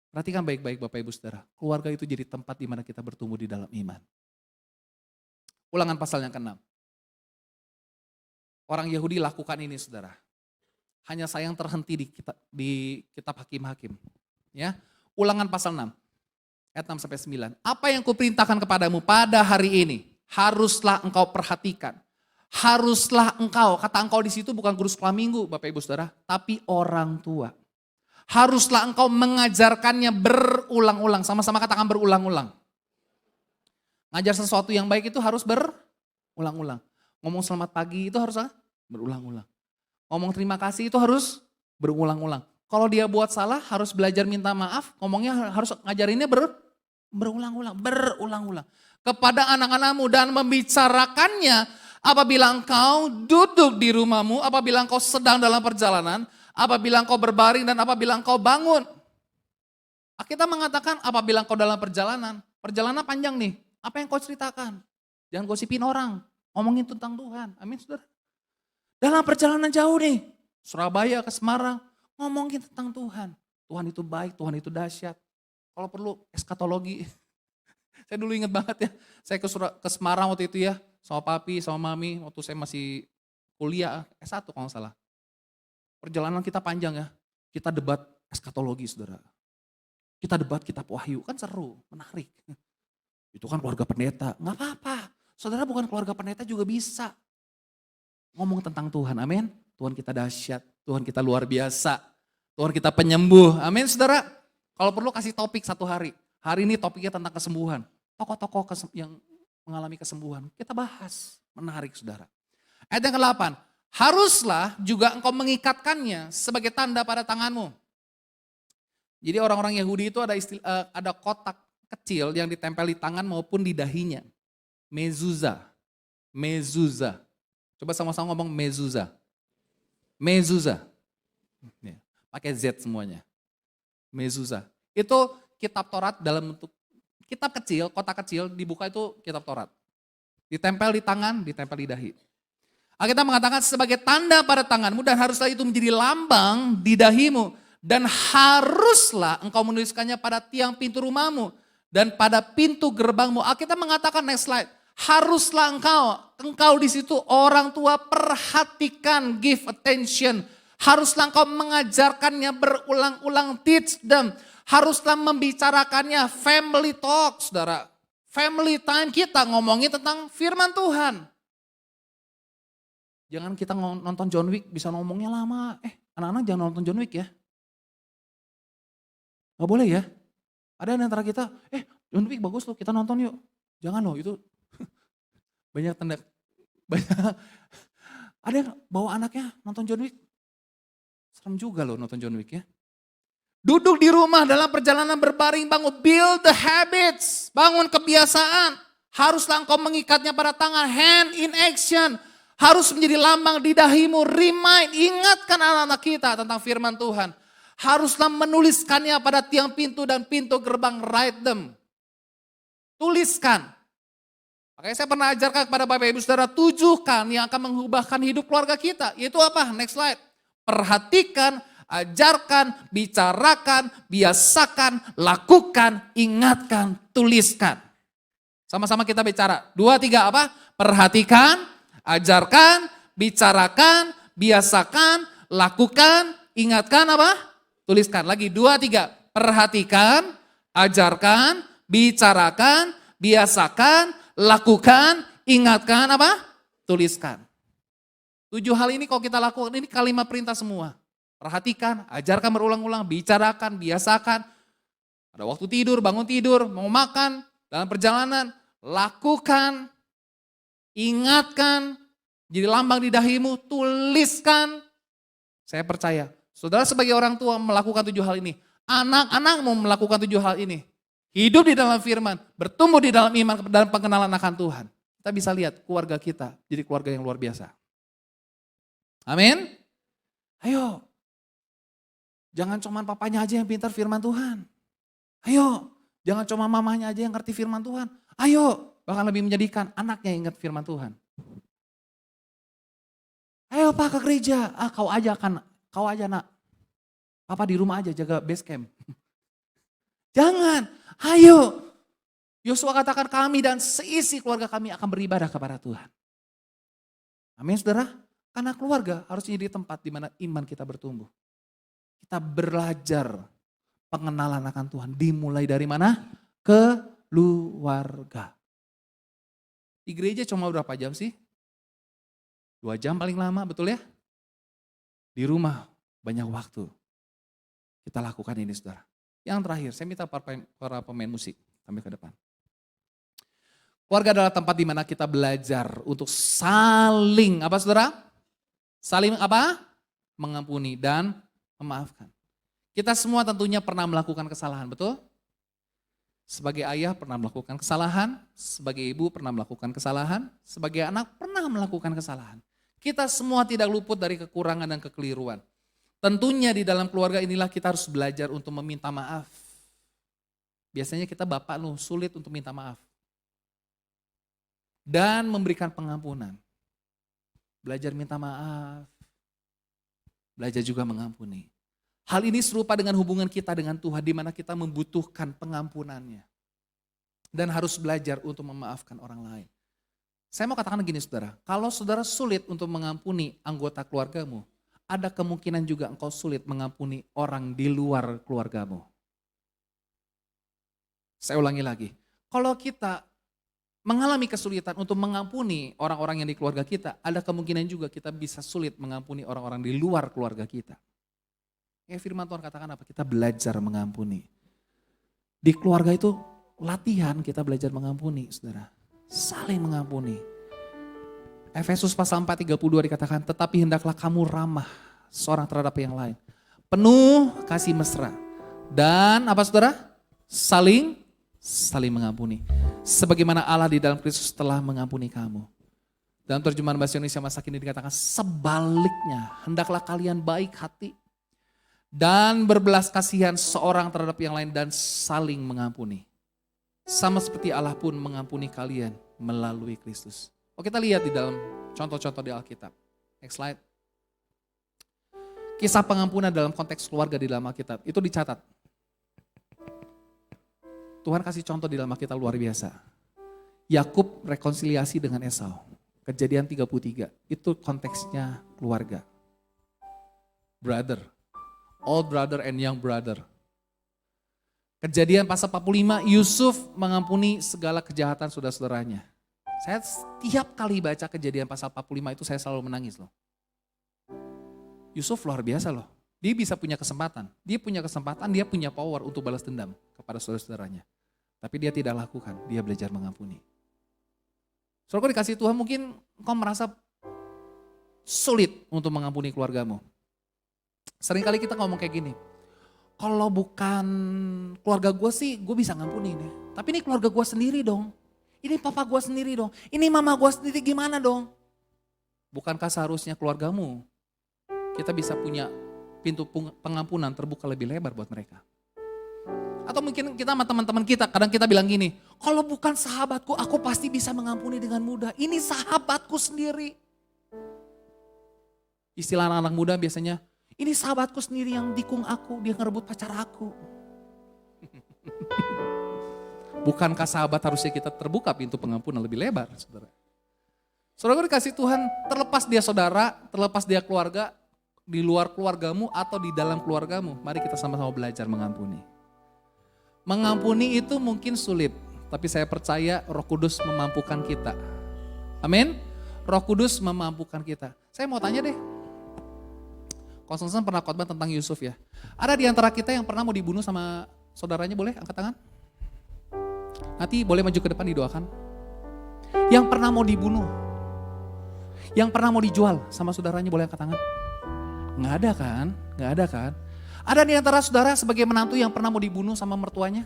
[SPEAKER 2] Perhatikan baik-baik Bapak Ibu Saudara, keluarga itu jadi tempat di mana kita bertumbuh di dalam iman. Ulangan pasal yang ke-6. Orang Yahudi lakukan ini saudara. Hanya sayang terhenti di kitab Hakim-Hakim. Ya. Ulangan pasal 6. Ayat 6 sampai 9. Apa yang kuperintahkan kepadamu pada hari ini, haruslah engkau perhatikan. Haruslah engkau, kata engkau di situ bukan guru sekolah minggu Bapak Ibu Saudara, tapi orang tua. Haruslah engkau mengajarkannya berulang-ulang. Sama-sama katakan berulang-ulang. Ngajar sesuatu yang baik itu harus berulang-ulang. Ngomong selamat pagi itu harus berulang-ulang. Ngomong terima kasih itu harus berulang-ulang. Kalau dia buat salah harus belajar minta maaf, ngomongnya harus ngajarinnya berulang-ulang. Kepada anak-anakmu dan membicarakannya apabila engkau duduk di rumahmu, apabila engkau sedang dalam perjalanan, apabila engkau berbaring dan apabila engkau bangun. Kita mengatakan apabila engkau dalam perjalanan panjang nih. Apa yang kau ceritakan? Jangan gosipin orang, ngomongin tentang Tuhan. Amin saudara. Dalam perjalanan jauh nih, Surabaya ke Semarang, ngomongin tentang Tuhan. Tuhan itu baik, Tuhan itu dahsyat. Kalau perlu eskatologi. Saya dulu ingat banget ya, saya ke Semarang waktu itu ya, sama papi, sama mami, waktu saya masih kuliah, S1 kalau nggak salah. Perjalanan kita panjang ya, kita debat eskatologi saudara. Kita debat kitab Wahyu, kan seru, menarik. Itu kan keluarga pendeta, nggak apa-apa. Saudara bukan keluarga pendeta juga bisa. Ngomong tentang Tuhan, amin. Tuhan kita dahsyat, Tuhan kita luar biasa. Tuhan kita penyembuh, amin saudara. Kalau perlu kasih topik satu hari. Hari ini topiknya tentang kesembuhan. Tokoh-tokoh yang mengalami kesembuhan, kita bahas. Menarik saudara. Ayat yang ke-8, haruslah juga engkau mengikatkannya sebagai tanda pada tanganmu. Jadi orang-orang Yahudi itu ada kotak kecil yang ditempel di tangan maupun di dahinya. Mezuzah. Coba sama-sama ngomong mezuzah. Ya, pakai Z semuanya. Mezuzah. Itu kitab Taurat dalam bentuk kitab kecil, kotak kecil dibuka itu kitab Taurat. Ditempel di tangan, ditempel di dahi. Alkitab mengatakan sebagai tanda pada tanganmu dan haruslah itu menjadi lambang di dahimu. Dan haruslah engkau menuliskannya pada tiang pintu rumahmu dan pada pintu gerbangmu. Alkitab mengatakan, next slide. Haruslah engkau di situ orang tua perhatikan, give attention. Haruslah engkau mengajarkannya berulang-ulang, teach them. Haruslah membicarakannya, family talk, saudara. Family time kita ngomongin tentang firman Tuhan. Jangan kita nonton John Wick bisa ngomongnya lama. Anak-anak jangan nonton John Wick ya. Gak boleh ya. Ada yang antara kita, John Wick bagus loh, kita nonton yuk. Jangan loh, itu banyak tanda. Ada yang bawa anaknya nonton John Wick. Serem juga loh nonton John Wick ya. Duduk di rumah dalam perjalanan berbaring, bangun, build the habits, bangun kebiasaan. Haruslah engkau mengikatnya pada tangan, hand in action. Harus menjadi lambang di dahimu, remind, ingatkan anak-anak kita tentang firman Tuhan. Haruslah menuliskannya pada tiang pintu dan pintu gerbang, write them. Tuliskan. Makanya saya pernah ajarkan kepada Bapak Ibu Saudara, tujukan yang akan mengubahkan hidup keluarga kita. Yaitu apa? Next slide. Perhatikan, ajarkan, bicarakan, biasakan, lakukan, ingatkan, tuliskan. Sama-sama kita bicara. 2, 3 apa? Perhatikan, ajarkan, bicarakan, biasakan, lakukan, ingatkan apa? Tuliskan. Lagi 2, 3. Perhatikan, ajarkan, bicarakan, biasakan, lakukan, ingatkan apa? Tuliskan. 7 hal ini kalau kita lakukan, ini kalimat perintah semua. Perhatikan, ajarkan berulang-ulang, bicarakan, biasakan. Ada waktu tidur, bangun tidur, mau makan, dalam perjalanan, lakukan, ingatkan, jadi lambang di dahimu, tuliskan. Saya percaya, saudara sebagai orang tua melakukan 7 hal ini. Anak-anakmu melakukan 7 hal ini. Hidup di dalam firman, bertumbuh di dalam iman dan pengenalan akan Tuhan. Kita bisa lihat keluarga kita jadi keluarga yang luar biasa. Amin. Ayo. Jangan cuma papanya aja yang pintar firman Tuhan. Ayo. Jangan cuma mamanya aja yang ngerti firman Tuhan. Ayo. Bahkan lebih menjadikan anaknya yang ingat firman Tuhan. Ayo Pak ke gereja. Kau aja nak. Papa di rumah aja jaga base camp. Jangan. Ayo. Yosua katakan kami dan seisi keluarga kami akan beribadah kepada Tuhan. Amin saudara. Karena keluarga harus jadi tempat di mana iman kita bertumbuh. Kita belajar pengenalan akan Tuhan. Dimulai dari mana? Keluarga. Di gereja cuma berapa jam sih? 2 jam paling lama, betul ya? Di rumah banyak waktu. Kita lakukan ini saudara. Yang terakhir, saya minta para pemain musik sampai ke depan. Keluarga adalah tempat di mana kita belajar untuk saling, apa saudara? Saling apa? Mengampuni dan memaafkan. Kita semua tentunya pernah melakukan kesalahan, betul? Sebagai ayah pernah melakukan kesalahan, sebagai ibu pernah melakukan kesalahan, sebagai anak pernah melakukan kesalahan. Kita semua tidak luput dari kekurangan dan kekeliruan. Tentunya di dalam keluarga inilah kita harus belajar untuk meminta maaf. Biasanya kita bapak sulit untuk minta maaf. Dan memberikan pengampunan. Belajar minta maaf. Belajar juga mengampuni. Hal ini serupa dengan hubungan kita dengan Tuhan di mana kita membutuhkan pengampunannya. Dan harus belajar untuk memaafkan orang lain. Saya mau katakan gini saudara, kalau saudara sulit untuk mengampuni anggota keluargamu, ada kemungkinan juga engkau sulit mengampuni orang di luar keluargamu. Saya ulangi lagi, kalau kita mengalami kesulitan untuk mengampuni orang-orang yang di keluarga kita, ada kemungkinan juga kita bisa sulit mengampuni orang-orang di luar keluarga kita. Firman Tuhan katakan apa? Kita belajar mengampuni. Di keluarga itu latihan kita belajar mengampuni, saudara. Saling mengampuni. Efesus pasal 4:32 dikatakan, tetapi hendaklah kamu ramah seorang terhadap yang lain. Penuh kasih mesra. Dan apa saudara? Saling mengampuni. Sebagaimana Allah di dalam Kristus telah mengampuni kamu. Dalam terjemahan bahasa Indonesia masa kini dikatakan, sebaliknya hendaklah kalian baik hati dan berbelas kasihan seorang terhadap yang lain dan saling mengampuni. Sama seperti Allah pun mengampuni kalian melalui Kristus. Kita lihat di dalam contoh-contoh di Alkitab. Next slide. Kisah pengampunan dalam konteks keluarga di dalam Alkitab, itu dicatat. Tuhan kasih contoh di dalam Alkitab luar biasa. Yakub rekonsiliasi dengan Esau. Kejadian 33, itu konteksnya keluarga. Brother, old brother and young brother. Kejadian pasal 45, Yusuf mengampuni segala kejahatan saudara-saudaranya. Saya setiap kali baca Kejadian pasal 45 itu saya selalu menangis loh. Yusuf luar biasa loh. Dia bisa punya kesempatan. Dia punya power untuk balas dendam kepada saudara-saudaranya. Tapi dia tidak lakukan, dia belajar mengampuni. Saudara dikasih Tuhan, mungkin kau merasa sulit untuk mengampuni keluargamu. Seringkali kita ngomong kayak gini, kalau bukan keluarga gue sih gue bisa ngampuni nih. Tapi ini keluarga gue sendiri dong. Ini papa gue sendiri dong. Ini mama gue sendiri, gimana dong? Bukankah seharusnya keluargamu kita bisa punya pintu pengampunan terbuka lebih lebar buat mereka? Atau mungkin kita sama teman-teman kita, kadang kita bilang gini, kalau bukan sahabatku aku pasti bisa mengampuni dengan mudah. Ini sahabatku sendiri. Istilah anak-anak muda biasanya, ini sahabatku sendiri yang dikung aku, dia ngerebut pacar aku. Bukankah sahabat harusnya kita terbuka pintu pengampunan lebih lebar, saudara? Saudara dikasih Tuhan, terlepas dia saudara, terlepas dia keluarga, di luar keluargamu atau di dalam keluargamu, mari kita sama-sama belajar mengampuni. Mengampuni itu mungkin sulit, tapi saya percaya Roh Kudus memampukan kita. Amin? Roh Kudus memampukan kita. Saya mau tanya deh, Konstantin pernah khotbah tentang Yusuf ya. Ada di antara kita yang pernah mau dibunuh sama saudaranya, boleh angkat tangan? Nanti boleh maju ke depan didoakan. Yang pernah mau dibunuh, yang pernah mau dijual sama saudaranya, boleh angkat tangan? Nggak ada kan? Nggak ada kan? Ada di antara saudara sebagai menantu yang pernah mau dibunuh sama mertuanya?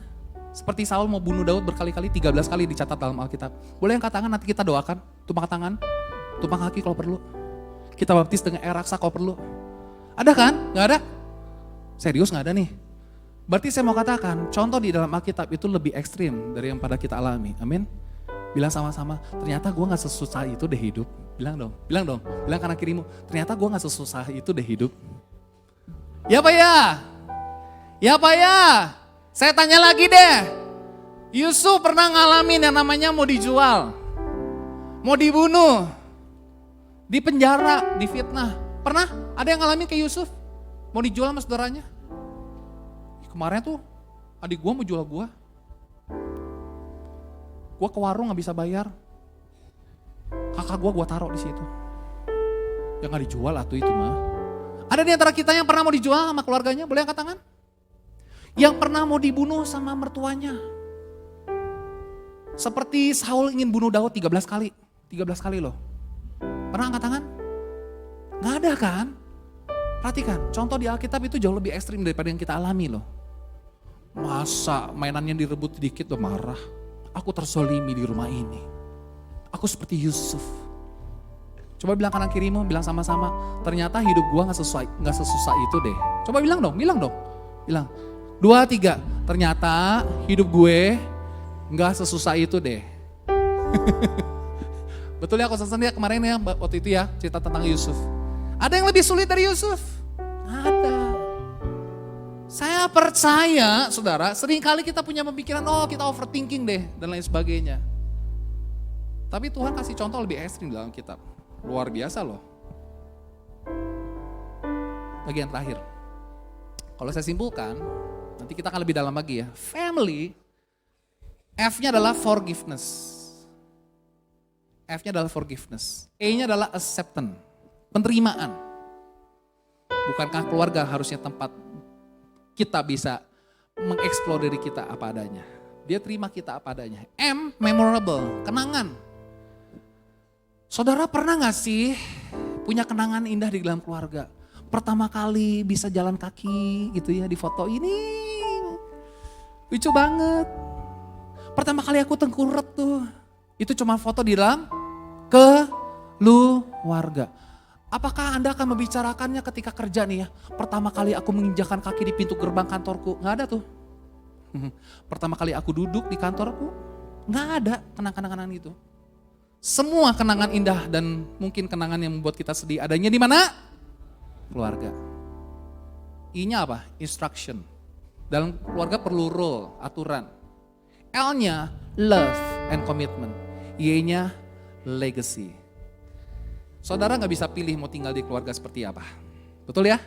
[SPEAKER 2] Seperti Saul mau bunuh Daud berkali-kali, 13 kali dicatat dalam Alkitab. Boleh angkat tangan, nanti kita doakan. Tumpang tangan, tumpang kaki kalau perlu. Kita baptis dengan air raksa kalau perlu. Ada kan? Nggak ada? Serius nggak ada nih? Berarti saya mau katakan, contoh di dalam Alkitab itu lebih ekstrim dari yang pada kita alami. Amin? Bilang sama-sama, ternyata gue gak sesusah itu deh hidup. Bilang dong, bilang kanan kirimu, ternyata gue gak sesusah itu deh hidup. Ya Pak ya? Ya Pak ya? Saya tanya lagi deh. Yusuf pernah ngalamin yang namanya mau dijual, mau dibunuh, dipenjara, difitnah. Pernah? Ada yang ngalamin kayak Yusuf? Mau dijual sama saudaranya? Kemarin tuh adik gue mau jual gue. Gue ke warung gak bisa bayar. Kakak gue taruh di situ. Ya gak dijual atuh itu mah. Ada di antara kita yang pernah mau dijual sama keluarganya? Boleh angkat tangan? Yang pernah mau dibunuh sama mertuanya. Seperti Saul ingin bunuh Daud 13 kali. 13 kali loh. Pernah angkat tangan? Gak ada kan? Perhatikan, contoh di Alkitab itu jauh lebih ekstrim daripada yang kita alami loh. Masa mainannya direbut sedikit udah marah. Aku terzolimi di rumah ini. Aku seperti Yusuf. Coba bilang kanan kirimu, bilang sama-sama. Ternyata hidup gua gak sesusah itu deh. Coba bilang dong. Bilang. 2, 3. Ternyata hidup gue gak sesusah itu deh. Betul ya, aku sendiri kemarin ya, waktu itu ya, cerita tentang Yusuf. Ada yang lebih sulit dari Yusuf? Ada. Saya percaya, saudara, seringkali kita punya pemikiran, oh kita overthinking deh, dan lain sebagainya. Tapi Tuhan kasih contoh lebih ekstrim dalam kitab. Luar biasa loh. Bagian terakhir. Kalau saya simpulkan, nanti kita akan lebih dalam lagi ya. Family, F-nya adalah forgiveness. F-nya adalah forgiveness. E-nya adalah acceptance, penerimaan. Bukankah keluarga harusnya tempat kita bisa mengeksplor diri kita apa adanya. Dia terima kita apa adanya. M, memorable, kenangan. Saudara pernah gak sih punya kenangan indah di dalam keluarga? Pertama kali bisa jalan kaki gitu ya di foto ini. Lucu banget. Pertama kali aku tengkurap tuh. Itu cuma foto di dalam keluarga. Apakah Anda akan membicarakannya ketika kerja nih ya? Pertama kali aku menginjakan kaki di pintu gerbang kantorku. Gak ada tuh. Pertama kali aku duduk di kantorku. Gak ada kenang-kenangan itu. Semua kenangan indah dan mungkin kenangan yang membuat kita sedih adanya di mana? Keluarga. I-nya apa? Instruction. Dalam keluarga perlu rule, aturan. L-nya love and commitment. Y-nya legacy. Saudara gak bisa pilih mau tinggal di keluarga seperti apa. Betul ya?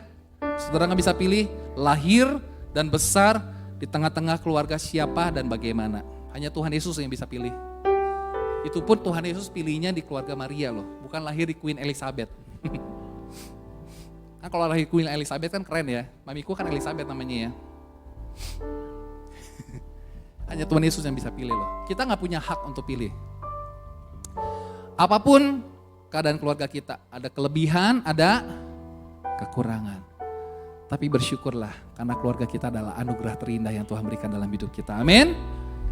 [SPEAKER 2] Saudara gak bisa pilih lahir dan besar di tengah-tengah keluarga siapa dan bagaimana. Hanya Tuhan Yesus yang bisa pilih. Itu pun Tuhan Yesus pilihnya di keluarga Maria loh. Bukan lahir di Queen Elizabeth. Nah, kalau lahir Queen Elizabeth kan keren ya. Mamiku kan Elizabeth namanya ya. Hanya Tuhan Yesus yang bisa pilih loh. Kita gak punya hak untuk pilih. Apapun keadaan keluarga kita, ada kelebihan, ada kekurangan. Tapi bersyukurlah karena keluarga kita adalah anugerah terindah yang Tuhan berikan dalam hidup kita. Amin.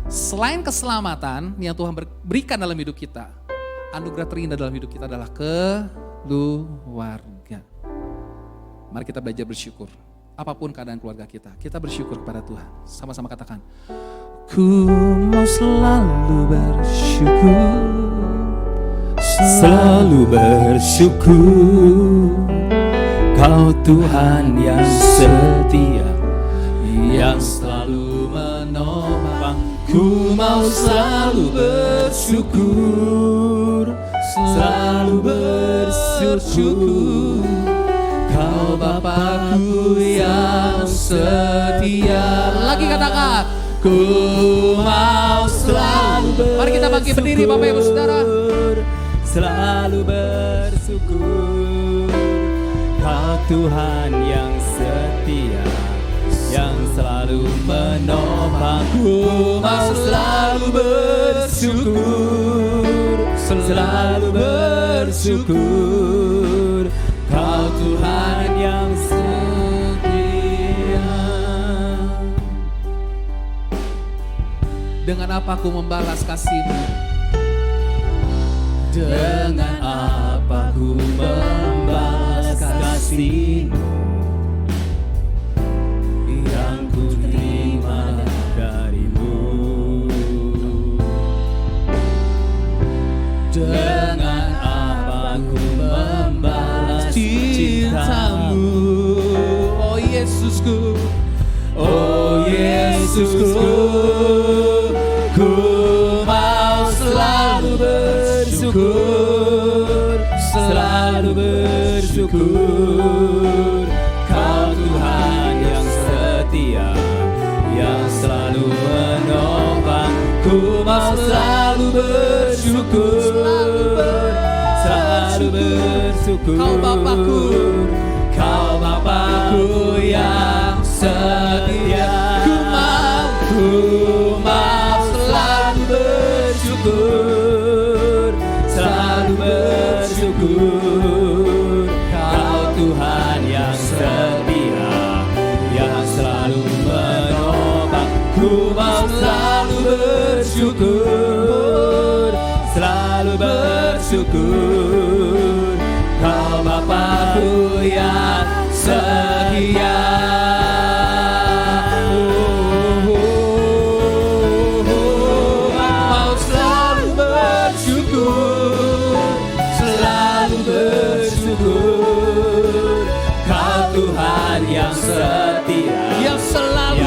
[SPEAKER 2] Selain keselamatan yang Tuhan berikan dalam hidup kita, anugerah terindah dalam hidup kita adalah keluarga. Mari kita belajar bersyukur. Apapun keadaan keluarga kita bersyukur kepada Tuhan. Sama-sama katakan, ku mau selalu bersyukur,
[SPEAKER 1] Selalu bersyukur, Kau Tuhan yang setia, yang selalu menopang. Ku mau selalu bersyukur, selalu bersyukur, Kau Bapakku yang setia.
[SPEAKER 2] Lagi katakan,
[SPEAKER 1] ku mau selalu bersyukur.
[SPEAKER 2] Mari kita bangkit berdiri Bapak Ibu Saudara.
[SPEAKER 1] Selalu bersyukur, Kau Tuhan yang setia, yang selalu menopang. Ku mau selalu bersyukur, selalu bersyukur, Kau Tuhan yang setia.
[SPEAKER 2] Dengan apa aku membalas kasih-Mu?
[SPEAKER 1] Dengan apa ku membalas kasih-Mu yang ku terima dari-Mu? Dengan apa ku membalas cinta-Mu?
[SPEAKER 2] Oh Yesusku,
[SPEAKER 1] Oh Yesusku, ku mau selalu bersyukur, selalu bersyukur, Kau Tuhan yang setia, yang selalu menopang. Ku mau selalu bersyukur, selalu bersyukur,
[SPEAKER 2] Kau Bapakku,
[SPEAKER 1] Kau Bapakku yang setia. Ku mau selalu bersyukur, selalu bersyukur, Kau Tuhan yang setia, yang selalu menopang. Ku mau selalu bersyukur, selalu bersyukur, Kau Bapakku yang setia. Yang setia,
[SPEAKER 2] yang selalu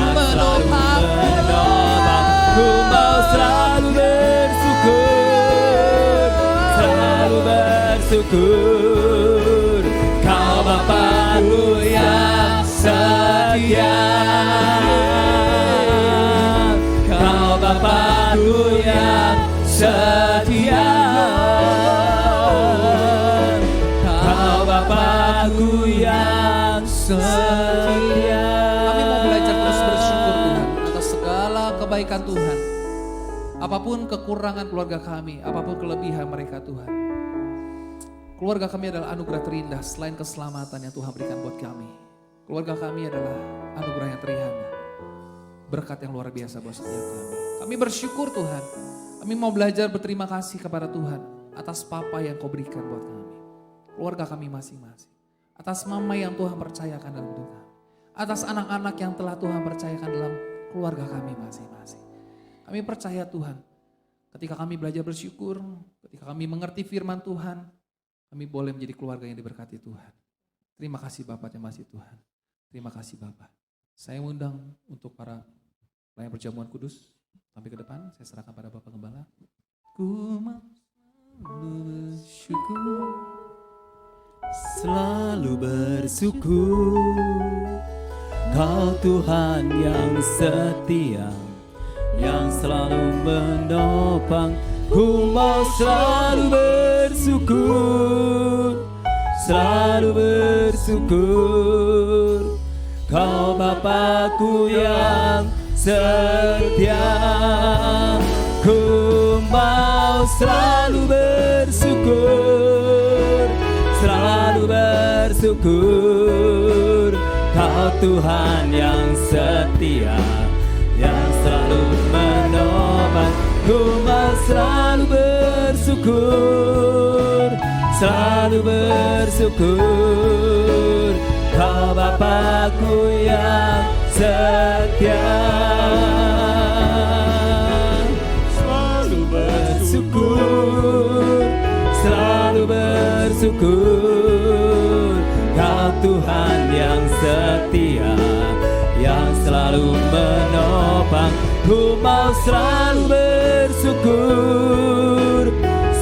[SPEAKER 2] menopang.
[SPEAKER 1] Ku mau selalu bersyukur, selalu bersyukur, Kau Bapakku yang setia, Kau Bapakku yang setia, Kau Bapakku yang setia.
[SPEAKER 2] Kami mau belajar terus bersyukur Tuhan atas segala kebaikan Tuhan. Apapun kekurangan keluarga kami, apapun kelebihan mereka Tuhan. Keluarga kami adalah anugerah terindah selain keselamatan yang Tuhan berikan buat kami. Keluarga kami adalah anugerah yang terihana. Berkat yang luar biasa buat setiap kami. Kami bersyukur Tuhan. Kami mau belajar berterima kasih kepada Tuhan atas papa yang Kau berikan buat kami. Keluarga kami masing-masing. Atas mama yang Tuhan percayakan dalam hidup kami. Atas anak-anak yang telah Tuhan percayakan dalam keluarga kami masing-masing. Kami percaya Tuhan, ketika kami belajar bersyukur, ketika kami mengerti firman Tuhan, kami boleh menjadi keluarga yang diberkati Tuhan. Terima kasih Bapa terima kasih Tuhan. Terima kasih Bapak. Saya undang untuk para pelayan perjamuan kudus sampai ke depan. Saya serahkan pada Bapak Gembala. Ku mau bersyukur,
[SPEAKER 1] Selalu bersyukur, Kau Tuhan yang setia, yang selalu menopang. Ku mau selalu bersyukur, selalu bersyukur, Kau Bapakku yang setia. Ku mau selalu bersyukur, selalu bersyukur, Kau Tuhan yang setia, yang selalu menopang. Ku mau selalu bersyukur, selalu bersyukur, Kau Bapakku yang setia. Selalu bersyukur, selalu bersyukur, Kau Tuhan yang setia, yang selalu menopang. Ku mau selalu bersyukur,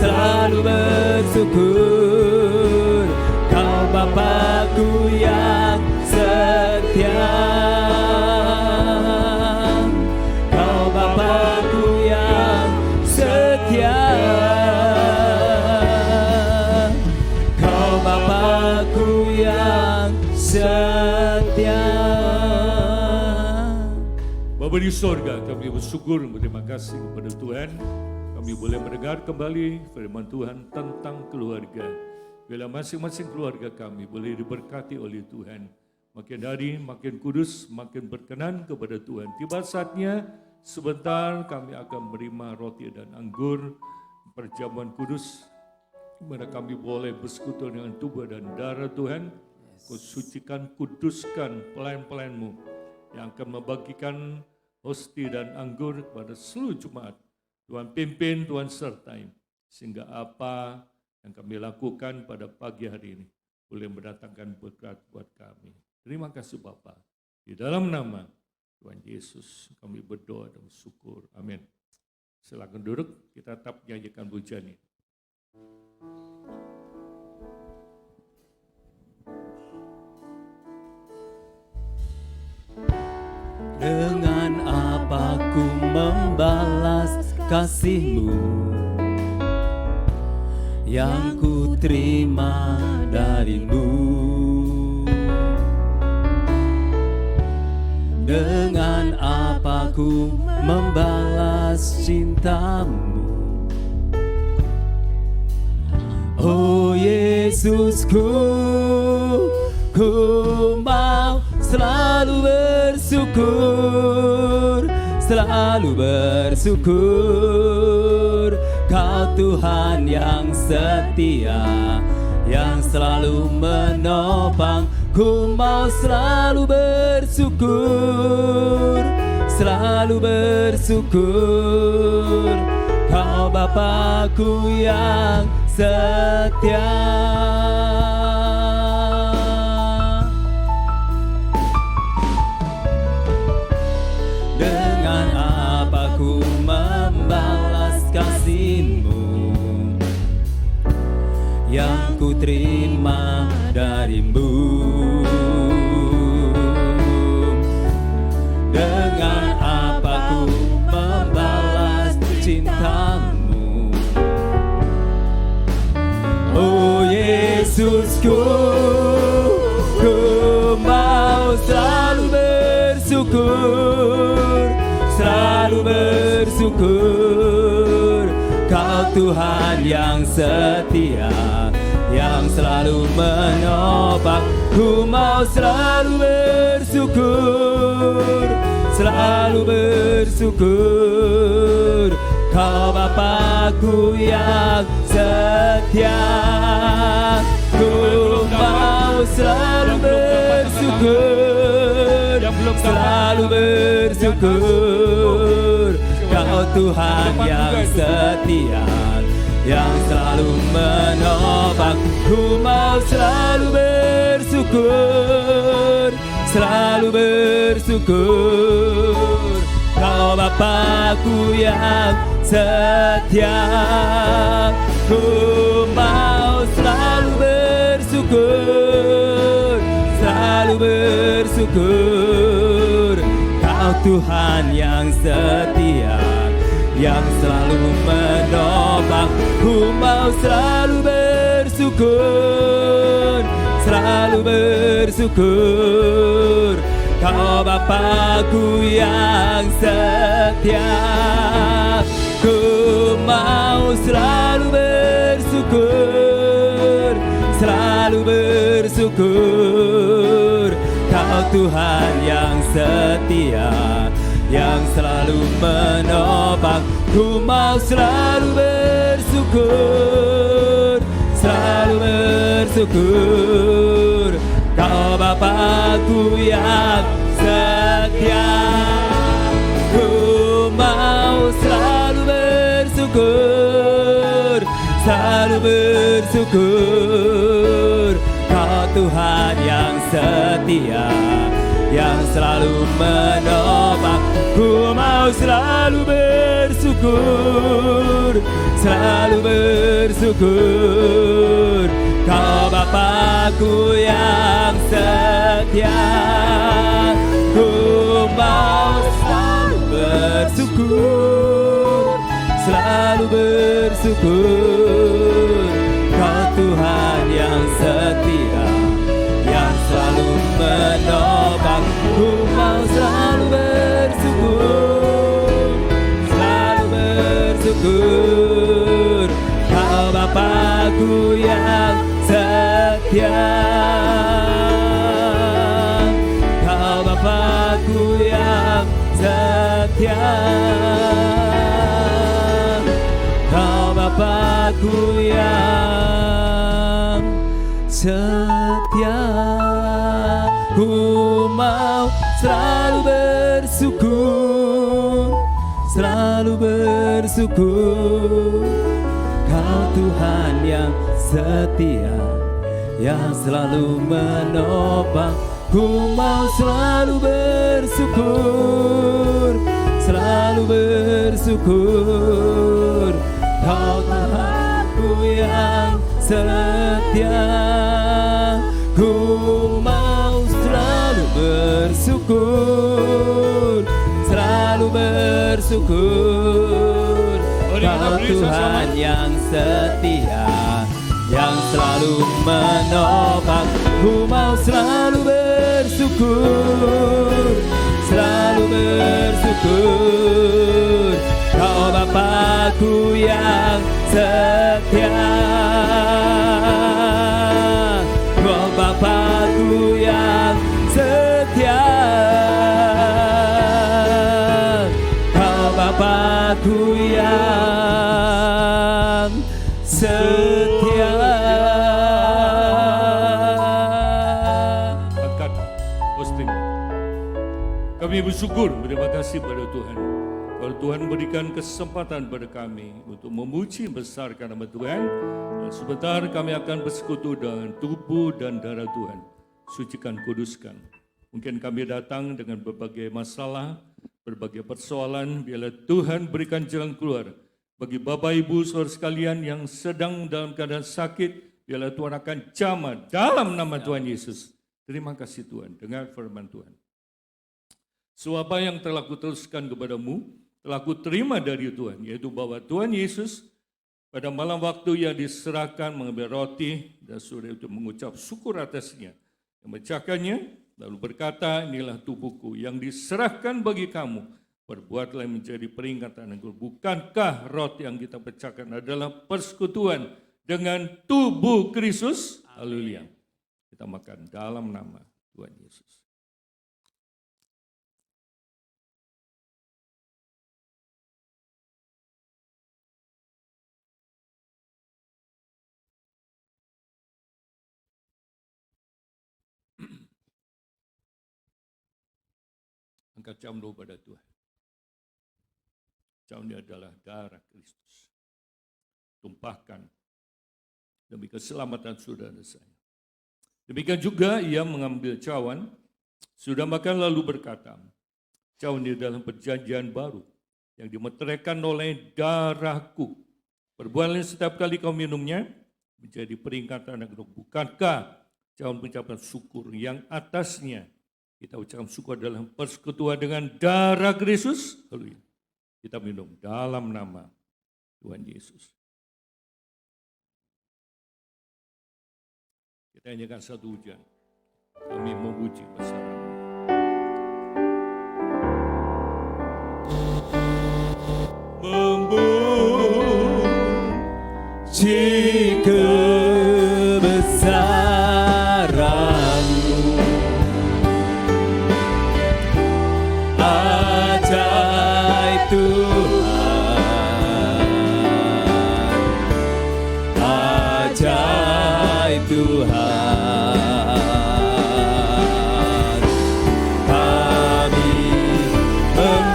[SPEAKER 1] selalu bersyukur, Kau Bapakku yang setia. Kau Bapakku yang setia, Kau Bapakku yang setia.
[SPEAKER 3] Bapa di sorga, kami bersyukur, berterima kasih kepada Tuhan. Kami boleh mendengar kembali firman Tuhan tentang keluarga. Bila masing-masing keluarga kami boleh diberkati oleh Tuhan. Makin hari makin kudus, makin berkenan kepada Tuhan. Tiba saatnya sebentar kami akan menerima roti dan anggur, perjamuan kudus, di mana kami boleh bersekutu dengan tubuh dan darah Tuhan. Kau sucikan, kuduskan pelayan-pelayan-Mu yang akan membagikan hosti dan anggur kepada seluruh jemaat. Tuhan pimpin, Tuhan sertai, sehingga apa yang kami lakukan pada pagi hari ini boleh mendatangkan berkat buat kami. Terima kasih Bapa. Di dalam nama Tuhan Yesus kami berdoa dan bersyukur. Amin. Silakan duduk, kita tetap nyanyikan pujian ini.
[SPEAKER 1] Dengan apa ku membalas kasih-Mu yang ku terima dari-Mu? Dengan apa ku membalas cinta-Mu? Oh Yesusku, ku mau selalu bersyukur, selalu bersyukur, Kau Tuhan yang setia, yang selalu menopang. Ku mau selalu bersyukur, selalu bersyukur, Kau Bapakku yang setia. Dengan apa ku membalas kasih-Mu yang ku terima dari-Mu? Dengan apa ku membalas cinta-Mu? Oh Yesusku, ku mau selalu bersyukur, selalu bersyukur, Kau Tuhan yang setia, yang selalu menopang. Ku mau selalu bersyukur, selalu bersyukur, Kau Bapakku yang setia. Ku mau selalu bersyukur, selalu bersyukur, Kau Tuhan yang setia, yang selalu menopang. Ku mau selalu bersyukur, selalu bersyukur. Kau Bapakku yang setia, ku mau selalu bersyukur, selalu bersyukur. Kau Tuhan yang setia, yang selalu menopang, ku mau selalu bersyukur, selalu bersyukur. Kau Bapakku yang setia, ku mau selalu bersyukur, selalu bersyukur. Kau Tuhan yang setia, yang selalu menopang, ku mau selalu bersyukur, selalu bersyukur. Kau Bapakku yang setia, ku mau selalu bersyukur, selalu bersyukur. Kau Tuhan yang setia, yang selalu menopang, ku mau selalu bersyukur, selalu bersyukur. Kau Bapakku yang setia, ku mau selalu bersyukur, selalu bersyukur. Kau Tuhan yang setia, yang selalu menopang, ku mau selalu bersyukur, selalu bersyukur. Kau Bapakku yang setia, Kau Bapakku yang setia, Kau Bapakku yang setia. Ku mau selalu bersyukur, selalu bersyukur. Kau Tuhan yang setia, yang selalu menopang, ku mau selalu bersyukur, selalu bersyukur. Kau Tuhanku yang setia, ku mau selalu bersyukur, selalu bersyukur. Kau Tuhan yang setia, yang selalu menopang, ku mau selalu bersyukur, selalu bersyukur. Kau Bapakku yang setia, kau Bapakku yang setia, kau Bapakku yang setia.
[SPEAKER 3] Angkat posting. Kami bersyukur, berterima kasih pada Tuhan. Kalau Tuhan berikan kesempatan pada kami untuk memuji besarkan nama Tuhan, dan sebentar kami akan bersekutu dengan tubuh dan darah Tuhan. Sucikan, kuduskan. Mungkin kami datang dengan berbagai masalah, berbagai persoalan, biarlah Tuhan berikan jalan keluar. Bagi Bapak Ibu saudara sekalian yang sedang dalam keadaan sakit, biarlah Tuhan akan jamah dalam nama Tuhan Yesus. Terima kasih Tuhan, dengar firman Tuhan. Apa yang telah kuteruskan kepadamu, telah kuterima dari Tuhan, yaitu bahwa Tuhan Yesus pada malam waktu yang diserahkan mengambil roti dan sudah itu mengucap syukur atasnya, memecahkannya, lalu berkata, inilah tubuhku yang diserahkan bagi kamu, perbuatlah menjadi peringatan. Bukankah roti yang kita pecahkan adalah persekutuan dengan tubuh Kristus? Haleluya. Kita makan dalam nama Tuhan Yesus. Angkat jambul pada Tuhan. Jambulnya adalah darah Kristus. Tumpahkan demi keselamatan saudara saya. Demikian juga ia mengambil cawan Sudah makan lalu berkata, cawan di dalam perjanjian baru yang dimeteraikan oleh darahku. Perbuatlah setiap kali kau minumnya menjadi peringatan dan bukankah cawan mengucapkan syukur yang atasnya kita ucapkan syukur dalam persekutuan dengan darah Kristus. Haleluya. Kita minum dalam nama Tuhan Yesus. Kita nyanyikan satu hujan. Kami memuji bersama.
[SPEAKER 1] Memuji kebesaran-Mu, ajaib Tuhan, ajaib Tuhan. Kami memuji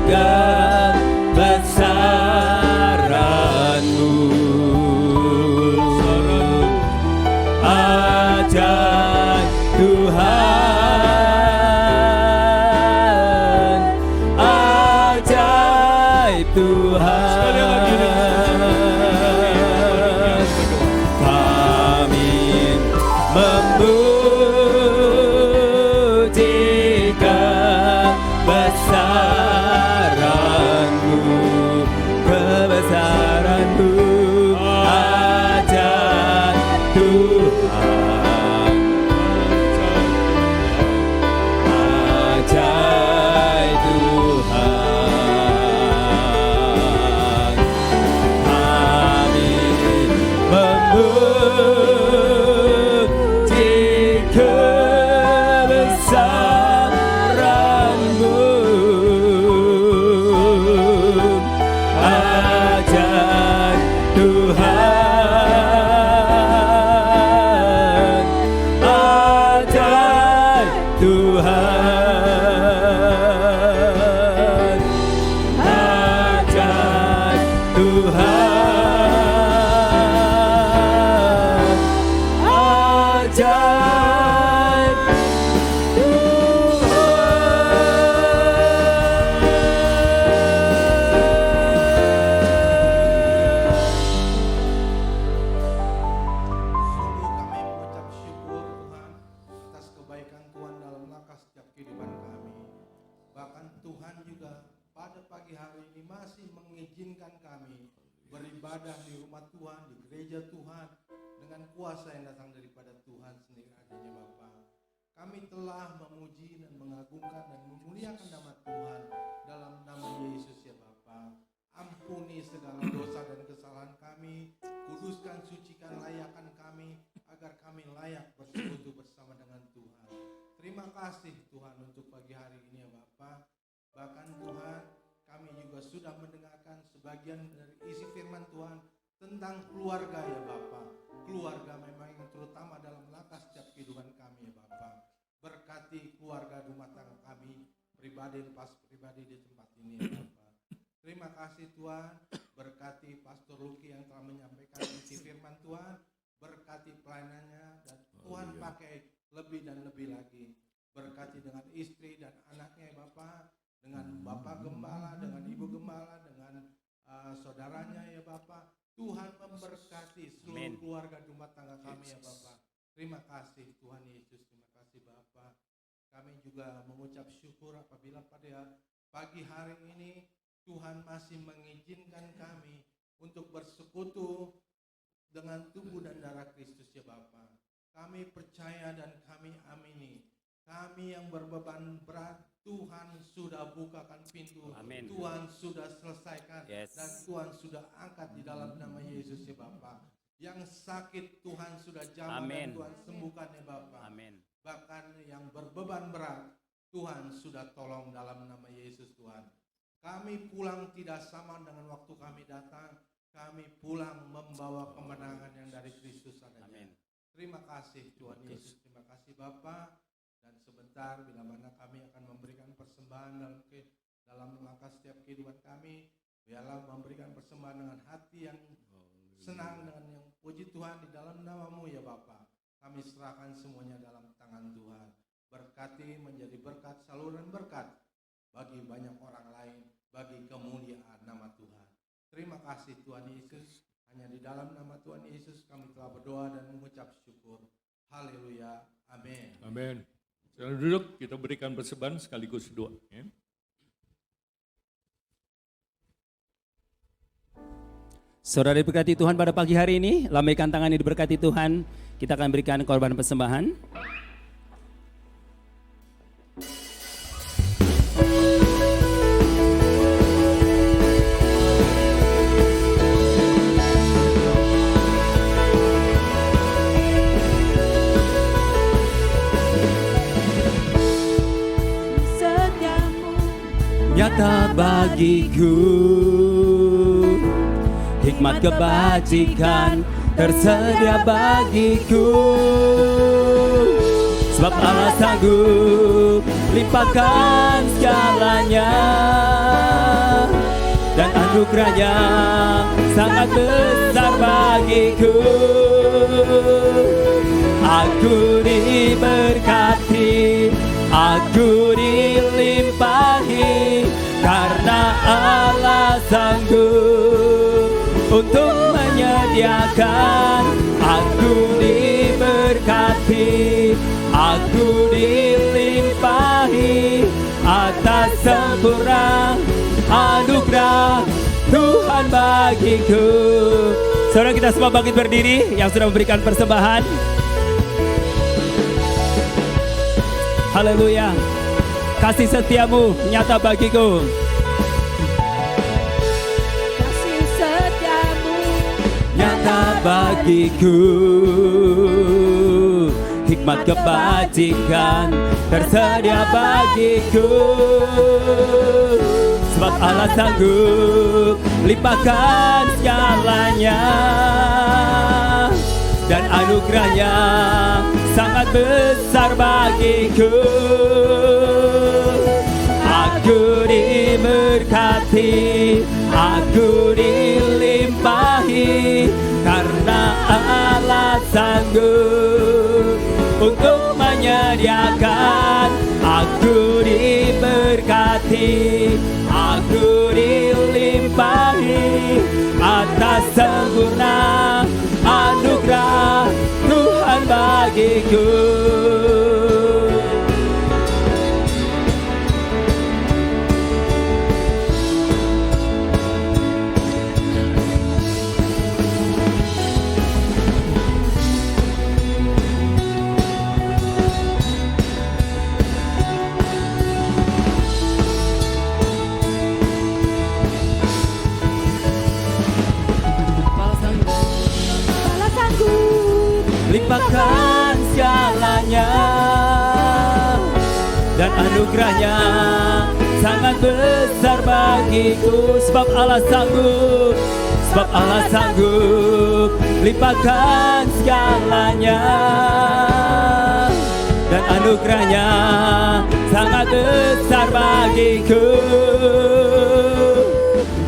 [SPEAKER 1] kebesaran-Mu, ajaib Tuhan, ajaib Tuhan. Kami memuji kebesaran-Mu, kebesaran-Mu, ajaib Tuhan, ajaib Tuhan. Kami memuji kebesaran-Mu, ajaib Tuhan, ajaib Tuhan, ajaib Tuhan, ajaib
[SPEAKER 4] Sungguh kami mengucap syukur Tuhan atas kebaikan Tuhan dalam langkah setiap kehidupan kami. Bahkan Tuhan juga pada pagi hari ini masih mengizinkan kami beribadah di rumah Tuhan, di gereja Tuhan dengan kuasa yang datang daripada Tuhan sendiri adanya Bapa. Kami telah memuji dan mengagungkan dan memuliakan nama Tuhan dalam nama Yesus ya Bapa. Ampuni segala dosa dan kesalahan kami, kuduskan, sucikan, layakkan kami, agar kami layak bersekutu bersama dengan Tuhan. Terima kasih Tuhan untuk pagi hari ini ya Bapa. Bahkan Tuhan, kami juga sudah mendengarkan sebagian dari isi firman Tuhan tentang keluarga ya Bapa. Keluarga memang yang terutama dalam langkah setiap kehidupan kami ya Bapa. Berkati keluarga rumah tangga kami, pribadi lepas pribadi di tempat ini ya Bapa. Terima kasih Tuhan, berkati Pastor Luki yang telah menyampaikan isi firman Tuhan, berkati pelayanannya dan Tuhan pakai lebih dan lebih lagi. Berkati dengan istri dan anaknya Bapak, dengan Bapak Gembala, dengan Ibu Gembala, dengan saudaranya ya Bapak. Tuhan memberkati seluruh keluarga rumah tangga kami ya Bapak. Terima kasih Tuhan Yesus, terima kasih Bapak. Kami juga mengucap syukur apabila pada pagi hari ini Tuhan masih mengizinkan kami untuk bersekutu dengan tubuh dan darah Kristus ya Bapa. Kami percaya dan kami amini. Kami yang berbeban berat, Tuhan sudah bukakan pintu.
[SPEAKER 1] Amin.
[SPEAKER 4] Tuhan sudah selesaikan
[SPEAKER 1] Yes.
[SPEAKER 4] dan Tuhan sudah angkat di dalam nama Yesus ya Bapa. Yang sakit Tuhan sudah jamah dan
[SPEAKER 1] Amin.
[SPEAKER 4] Tuhan sembuhkan ya Bapa.
[SPEAKER 1] Amin.
[SPEAKER 4] Bahkan yang berbeban berat, Tuhan sudah tolong dalam nama Yesus Tuhan. Kami pulang tidak sama dengan waktu kami datang. Kami pulang membawa kemenangan yang dari Kristus adanya.
[SPEAKER 1] Amin.
[SPEAKER 4] Terima kasih Tuhan Yesus. Terima kasih Bapa. Dan sebentar bila mana kami akan memberikan persembahan dalam langkah setiap kehidupan kami. Biarlah memberikan persembahan dengan hati yang senang, dengan yang puji Tuhan di dalam nama-Mu ya Bapa. kami serahkan semuanya dalam tangan Tuhan. Berkati menjadi berkat, saluran berkat bagi banyak orang lain, bagi kemuliaan nama Tuhan. Terima kasih Tuhan Yesus. Hanya di dalam nama Tuhan Yesus kami telah berdoa dan mengucap syukur. Haleluya. Amin.
[SPEAKER 3] Amin. Saudara duduk, kita berikan persembahan sekaligus doa. Ya.
[SPEAKER 1] Saudara diberkati Tuhan pada pagi hari ini, lambaikan tangan ini diberkati Tuhan. Kita akan berikan korban persembahan. Nyata bagiku, hikmat kebajikan tersedia bagiku. Sebab Allah sanggup limpahkan segalanya, dan anugerahnya sangat besar bagiku. Aku diberkati, aku dilimpahi, karena Allah sanggup untuk menyediakan. Aku diberkati, aku dilimpahi atas sempurna anugerah Tuhan bagiku. Saudara, kita semua bangkit berdiri yang sudah memberikan persembahan. Haleluya. Kasih setiamu nyata bagiku.
[SPEAKER 5] Kasih setiamu
[SPEAKER 1] Nyata bagiku, hikmat kebajikan tersedia bagiku. Sebab Allah sanggup limpahkan segalanya, dan anugerahnya sangat besar bagiku. Aku diberkati, aku dilimpahi, karena Allah sanggup untuk menyediakan. Aku diberkati, aku dilimpahi atas sempurna anugerah Tuhan bagiku.
[SPEAKER 5] Allah sanggup
[SPEAKER 1] Limpahkan segalanya, dan anugerahnya sangat besar bagiku. Sebab Allah sanggup, sebab Allah sanggup limpahkan segalanya, dan anugerahnya sangat besar bagiku.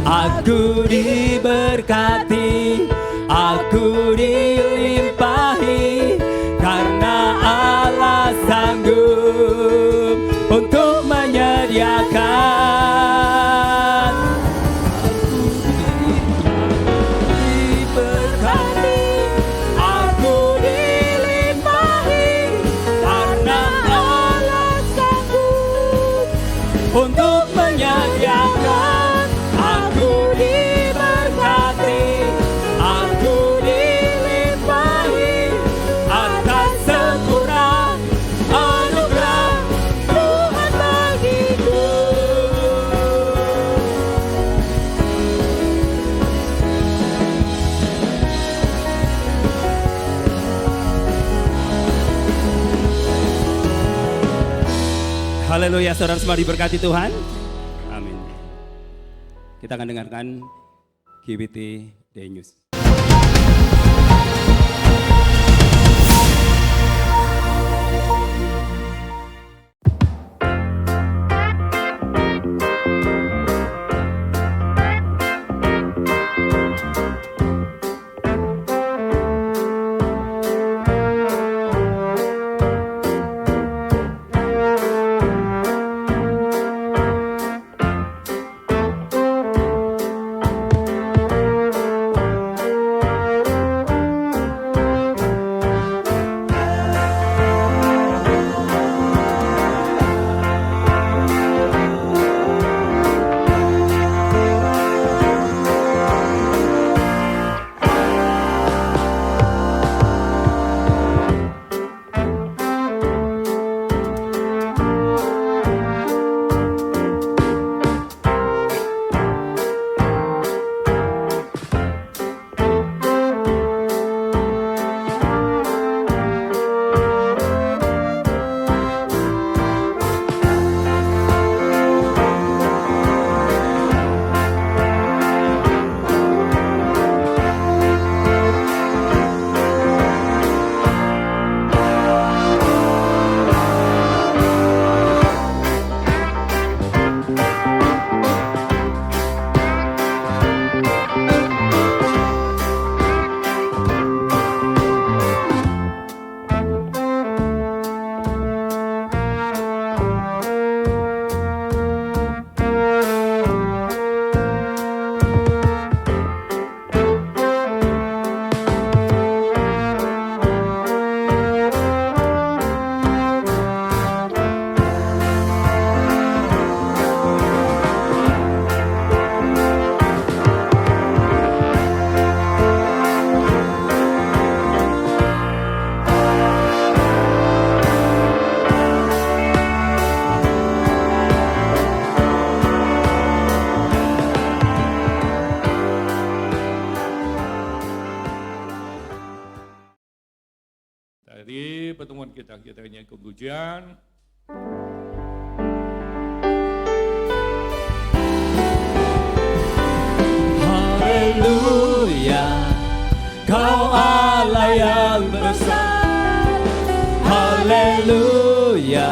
[SPEAKER 1] Aku diberkati, aku dilimpahi, karena Allah sanggup untuk menyediakan. Diberkati, aku dilimpahi, karena Allah sanggup untuk menyediakan. Aku diberkati, aku dilimpahi atas sempurna anugerah Tuhan bagiku. Haleluya, saudara semua diberkati Tuhan. Amin. Kita akan dengarkan GBT Day News.
[SPEAKER 3] Hari pertemuan kita nyanyi pujian.
[SPEAKER 1] Haleluya, Kau Allah yang besar. Haleluya,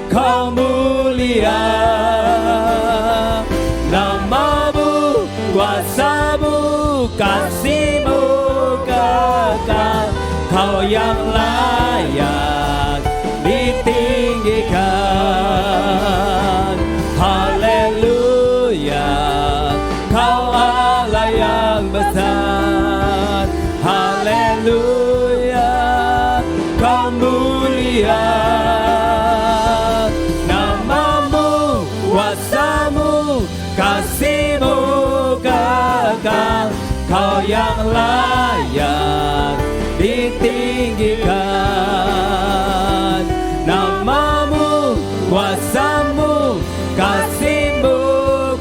[SPEAKER 1] Kau mulia. Namamu, kuasamu, kasihmu kekal. Kau yang layak ditinggikan. Haleluya, Kau Allah yang besar. Haleluya, Kau mulia. Namamu, kuasamu, kasihmu kekal. Kau yang layak ditinggikan. Namamu, kuasamu, kasihmu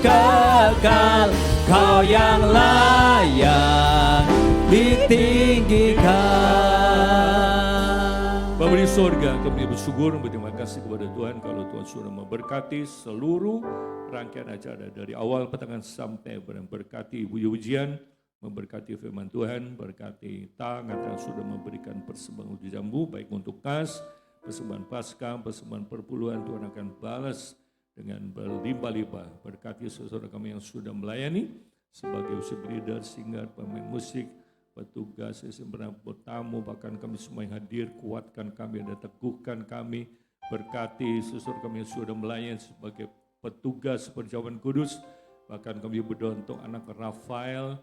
[SPEAKER 1] kekal. Kau yang layak ditinggikan.
[SPEAKER 3] Bapa di sorga, kami bersyukur, berterima kasih kepada Tuhan kalau Tuhan sudah memberkati seluruh rangkaian acara dari awal pertengahan sampai berkati puji-pujian, memberkati firman Tuhan, berkati tangan yang sudah memberikan persembahan uji jambu, baik untuk kas, persembahan Paskah, persembahan perpuluhan, Tuhan akan balas dengan berlimpah-limpah. Berkati saudara kami yang sudah melayani sebagai worship leader, singer, pemain musik, petugas, tamu, bahkan kami semua yang hadir, kuatkan kami dan teguhkan kami. Berkati saudara kami yang sudah melayani sebagai petugas perjamuan kudus, bahkan kami berdoa untuk anak Rafael,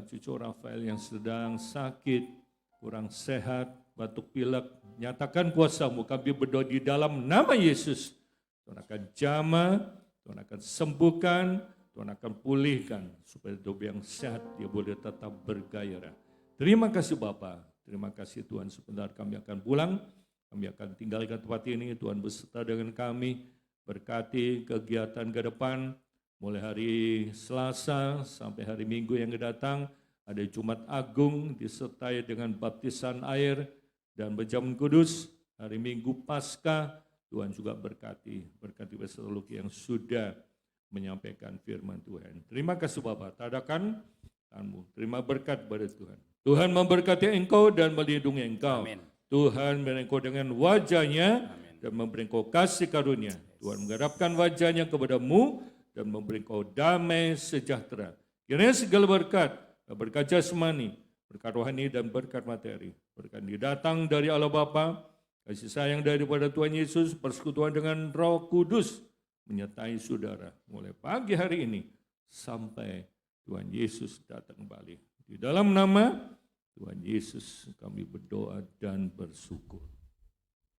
[SPEAKER 3] cucu Rafael yang sedang sakit, kurang sehat, batuk pilek, nyatakan kuasa-Mu, kami berdoa di dalam nama Yesus. Tuhan akan jamah, Tuhan akan sembuhkan, Tuhan akan pulihkan, supaya doa yang sehat dia boleh tetap bergairah. Terima kasih Bapa, terima kasih Tuhan. Sebentar kami akan pulang, kami akan tinggalkan tempat ini, Tuhan beserta dengan kami, berkati kegiatan ke depan, mulai hari Selasa sampai hari Minggu yang datang, ada Jumat Agung disertai dengan baptisan air dan berjamuan kudus, hari Minggu Paskah, Tuhan juga berkati seluruh yang sudah menyampaikan firman Tuhan. Terima kasih Bapak, tadakan tanganmu, terima berkat pada Tuhan. Tuhan memberkati engkau dan melindungi engkau.
[SPEAKER 1] Amin.
[SPEAKER 3] Tuhan memberi engkau dengan wajahnya dan memberi engkau kasih karunia. Tuhan mengharapkan wajahnya kepadamu dan memberi engkau damai sejahtera. Kiranya segala berkat jasmani, berkat rohani dan berkat materi, berkat datang dari Allah Bapa, kasih sayang daripada Tuhan Yesus, persekutuan dengan Roh Kudus menyertai saudara mulai pagi hari ini sampai Tuhan Yesus datang kembali. Di dalam nama Tuhan Yesus kami berdoa dan bersyukur.